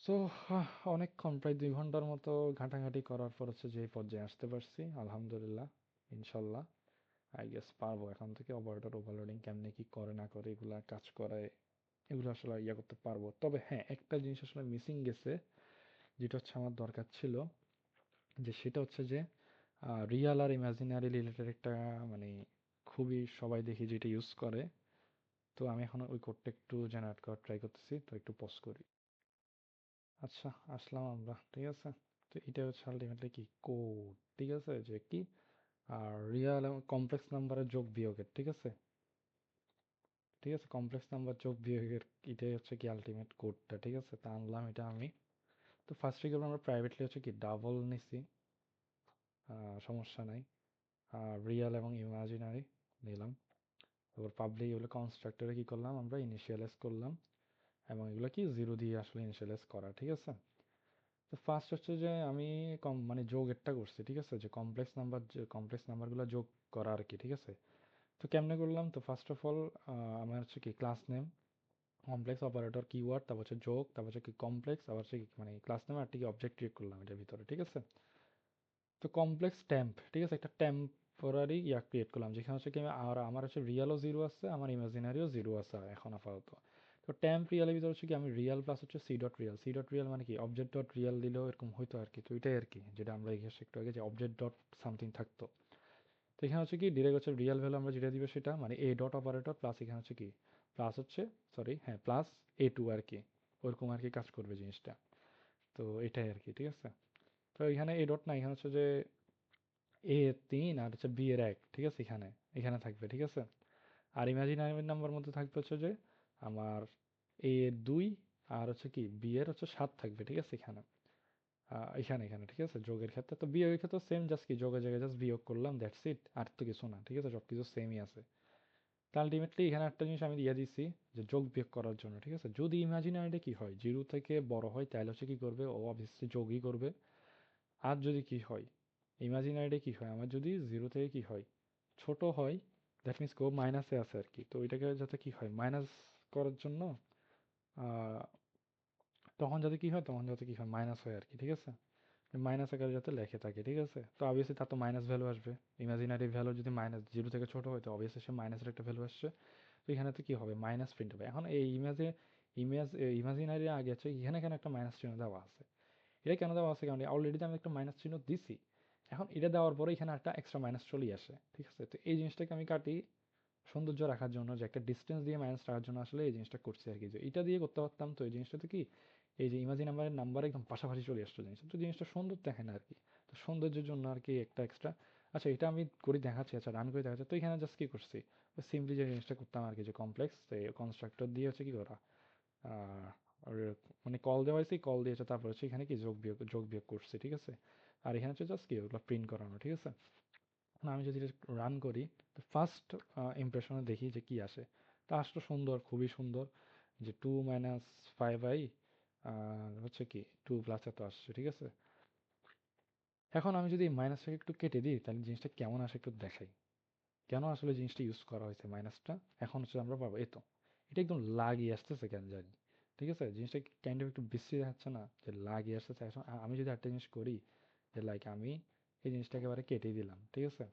So অনেকক্ষণ প্রায় 2 ঘন্টার মতো ঘাটাঘাটি করার পর হচ্ছে যে এই পর্যায়ে আসতে পারছি, আলহামদুলিল্লাহ, ইনশাল্লাহ আই গেস পারবো এখন থেকে অপারেটর ওভারলোডিং কেমনে কি করে না করে এগুলা কাজ করায়, এগুলো আসলে ইয়া করতে পারবো। তবে হ্যাঁ একটা জিনিস আসলে মিসিং গেছে, যেটা হচ্ছে আমার দরকার ছিল, যে সেটা হচ্ছে যে রিয়াল আর ইমাজিনারি রিলেটেড একটা মানে খুবই সবাই দেখি যেটা ইউজ করে, তো আমি এখন ওই কোডটা একটু জেনারেট করার ট্রাই করতেছি, তো একটু পজ করি। আচ্ছা আসলাম আমরা, ঠিক আছে। তো এটা হচ্ছে আলটিমেটলি কি কোড, ঠিক আছে, যে কি আর রিয়েল এবং কমপ্লেক্স নাম্বারের যোগ বিয়োগের, ঠিক আছে, ঠিক আছে, কমপ্লেক্স নাম্বার যোগ বিয়োগের এটাই হচ্ছে কি আলটিমেট কোডটা, ঠিক আছে। তা আনলাম এটা আমি। তো ফার্স্ট কি করবো আমরা প্রাইভেটলি হচ্ছে কি ডাবল নিছি, সমস্যা নাই, রিয়েল এবং ইমাজিনারি নিলাম। তারপর পাবলিক এগুলো কনস্ট্রাক্টরে কি করলাম আমরা ইনিশিয়ালাইজ করলাম, এবং এগুলো কি জিরো দিয়ে আসলে ইনিশিয়ালাইজ করা, ঠিক আছে। তো ফার্স্ট হচ্ছে যে আমি মানে যোগেরটা করছি, ঠিক আছে, যে কমপ্লেক্স নাম্বারগুলো যোগ করা আর কি, ঠিক আছে। তো কেমনে করলাম, তো ফার্স্ট অফ অল আমার হচ্ছে কি class name complex operator keyword, তারপর হচ্ছে যোগ, তারপর হচ্ছে কি কমপ্লেক্স, আবার হচ্ছে কি মানে ক্লাস নেম আর কি অবজেক্ট ক্রিয়েট করলাম এটার ভিতরে, ঠিক আছে। তো কমপ্লেক্স ট্যাম্প, ঠিক আছে, একটা টেম্পোরারি ইয়া ক্রিয়েট করলাম যেখানে হচ্ছে কি আর আমার হচ্ছে রিয়ালও জিরো আছে, আমার ইমাজিনারিও জিরো আছে এখন আপাতত। তো ট্যাম্প রিয়ালের ভিতরে হচ্ছে কি আমি রিয়াল প্লাস হচ্ছে সি ডট রিয়াল মানে কি অবজেক্ট ডট রিয়াল দিলেও এরকম হইতো আর কি, তো এটাই আর কি যেটা আমরা এগিয়ে একটু আগে যে অবজেক্ট ডট সামথিং থাকতো। তো এখানে হচ্ছে কি ডিরেক্ট হচ্ছে রিয়াল ভ্যালু আমরা যেটা দিব সেটা মানে এ ডট অপারেটর প্লাস এখানে হচ্ছে কি প্লাস হচ্ছে সরি হ্যাঁ প্লাস A2 আর কি, ওরকম আর কি কাজ করবে জিনিসটা। তো এটাই আর কি, ঠিক আছে। তো এখানে এ ডট না, এখানে হচ্ছে যে A3 আর হচ্ছে B1, ঠিক আছে, এখানে এখানে থাকবে, ঠিক আছে। আর ইমাজিনারি নাম্বার মধ্যে থাকবে হচ্ছে যে আমার A2 আর হচ্ছে কি বি এর হচ্ছে 7 থাকবে, ঠিক আছে, এখানে এখানে এখানে ঠিক আছে যোগের ক্ষেত্রে। তো বিয়োগের ক্ষেত্রে সেম, জাস্ট কি যোগের জায়গায় জাস্ট বিয়োগ করলাম, দ্যাটস ইট, আর তো কিছু না, ঠিক আছে, সব কিছু সেমই আছে। তো আলটিমেটলি এখানে একটা জিনিস আমি দিয়ে দিচ্ছি যে যোগ বিয়োগ করার জন্য, ঠিক আছে, যদি ইমাজিনারিটা কি হয় জিরো থেকে বড় হয় তাহলে হচ্ছে কি করবে, ও অবভিয়াসলি যোগই করবে। আর যদি কি হয় ইমাজিনারিটা কি হয় আমার যদি জিরো থেকে কি হয় ছোট হয়, দ্যাট মিনস কেউ মাইনাসে আছে আর কি, তো ওইটাকে যাতে কি হয় মাইনাস করার জন্য আহ, তখন যাতে কি হয়, তখন যাতে কি হয় মাইনাস হয় আর কি, ঠিক আছে, মাইনাস আকারে যাতে লেখে থাকে, ঠিক আছে। তো অবভিয়াসলি তার তো মাইনাস ভ্যালু আসবে, ইমাজিনারি ভ্যালু যদি মাইনাস জিরো থেকে ছোট হয় তো অবভিয়াসলি সে মাইনাসের একটা ভ্যালু আসছে। তো এখানে তো কি হবে মাইনাস প্রিন্ট হবে। এখন এই ইমাজিনারি আগে আছে এখানে কেন একটা মাইনাস চিহ্ন দেওয়া আছে, এটা কেন দেওয়া আছে কারণ অলরেডি আমি একটা মাইনাস চিহ্ন দিছি, এখন এটা দেওয়ার পরে এখানে একটা এক্সট্রা মাইনাস চলেই আসে, ঠিক আছে। তো এই জিনিসটাকে আমি কাটি সৌন্দর্য রাখার জন্য, যে একটা ডিস্টেন্স দিয়ে মাইনাস রাখার জন্য আসলে এই জিনিসটা করছি আর কি, যে এটা দিয়ে করতে পারতাম তো এই জিনিসটাতে কি এই যে ইমাজি নাম্বার একদম পাশাপাশি চলে আসতো জিনিসটা, তো জিনিসটা সুন্দর দেখে না আর কি। তো সৌন্দর্যের জন্য আর কি একটা এক্সট্রা আচ্ছা এটা আমি করে দেখাচ্ছি, আচ্ছা রান করে দেখাচ্ছি। তো এখানে জাস্ট কি করছি, সিম্পলি যে জিনিসটা করতাম আর কি, যে কমপ্লেক্স কনস্ট্রাক্টর দিয়ে হচ্ছে কি করা, আহ, আর মানে কল দেওয়া হয়েছে, কল দিয়েছে, তারপর হচ্ছে এখানে কি যোগ বিয়োগ করছি, ঠিক আছে। আর এখানে হচ্ছে জাস্ট কি ওগুলো প্রিন্ট করানো, ঠিক আছে। এখন আমি যদি রান করি, তো ফার্স্ট ইমপ্রেশনে দেখি যে কি আসে। তা আসলে সুন্দর, খুবই সুন্দর, যে 2 - 5i হচ্ছে কি 2 প্লাস এত আসছে, ঠিক আছে। এখন আমি যদি মাইনাসটাকে একটু কেটে দিই, তাহলে জিনিসটা কেমন আসে একটু দেখাই। কেন আসলে জিনিসটা ইউজ করা হয়েছে মাইনাসটা, এখন হচ্ছে আমরা পাবো এই তো। এটা একদম লাগিয়ে আসতেছে কেন জানি, ঠিক আছে। জিনিসটা কাইন্ড অফ একটু বিশ্রী দেখাচ্ছে না, যে লাগিয়ে আসতেছে। এখন আমি যদি একটা জিনিস করি, যে লাইক আমি এই জিনিসটা একেবারে কেটে দিলাম, ঠিক আছে।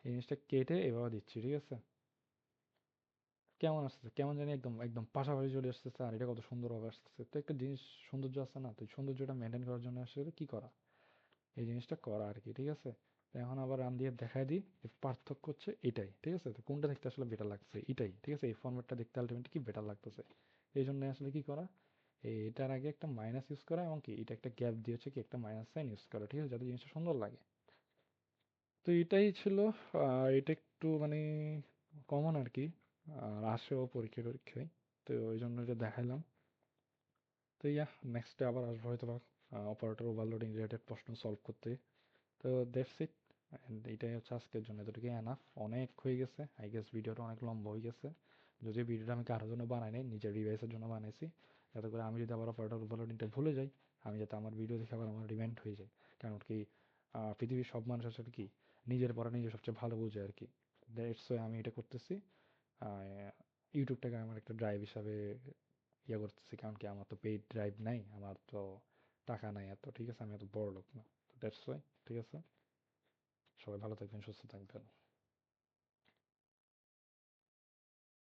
এই জিনিসটা কেটে এভাবে দিচ্ছি, ঠিক আছে। কেমন আসতেছে, কেমন জানি একদম একদম পাশাপাশি চলে আসতেছে, আর এটা কত সুন্দরভাবে আসতেছে। তো একটা জিনিস সৌন্দর্য আছে না, তো এই সৌন্দর্যটা মেনটেন করার জন্য আসলে কি করা, এই জিনিসটা করা আর কি, ঠিক আছে। তো এখন আবার রান দিয়ে দেখাই দিই, যে পার্থক্য হচ্ছে এটাই, ঠিক আছে। তো কোনটা দেখতে আসলে বেটার লাগছে, এটাই, ঠিক আছে। এই ফরম্যাটটা দেখতে আলটিমেটলি কি বেটার লাগতেছে, এই জন্য আসলে কি করা, এটার আগে একটা মাইনাস ইউজ করা, এবং কি এটা একটা গ্যাপ দিয়ে হচ্ছে কি একটা মাইনাস সাইন ইউজ করা, ঠিক আছে, যাতে জিনিসটা সুন্দর লাগে। তো এটাই ছিল। এটা একটু মানে কমন আর কি, আর আসেও পরীক্ষায়, তো ওই জন্য এটা দেখাইলাম। তো ইয়া, নেক্সটে আবার আসবো হয়তো বা অপারেটর ওভারলোডিং রিলেটেড প্রশ্ন সলভ করতে। তো দ্যাটস ইট, অ্যান্ড এটাই হচ্ছে আজকের জন্য, এতটুকুই এনাফ, অনেক হয়ে গেছে আই গেস, ভিডিওটা অনেক লম্বা হয়ে গেছে। যদিও ভিডিওটা আমি কারোর জন্য বানাই নাই, নিজের রিভাইসের জন্য বানাইছি, যাতে করে আমি যদি আবার অপারেটর ওভারলোডিংটা ভুলে যাই, আমি যাতে আমার ভিডিও দেখে আবার আমার রিমাইন্ড হয়ে যায়। কারণ কি পৃথিবীর সব মানুষ আসলে কি নিজের পড়া নিজে সবচেয়ে ভালো বোঝে আর কি। দ্যাটস ওয়াই আমি এটা করতেছি। ইউটিউবটাকে আমার একটা ড্রাইভ হিসাবে ইয়ে করতেছি, কারণ কি আমার তো পেইড ড্রাইভ নাই, আমার তো টাকা নাই এত, ঠিক আছে, আমি এত বড় লোক না। দ্যাটস ওয়াই, ঠিক আছে। সবাই ভালো থাকবেন, সুস্থ থাকবেন।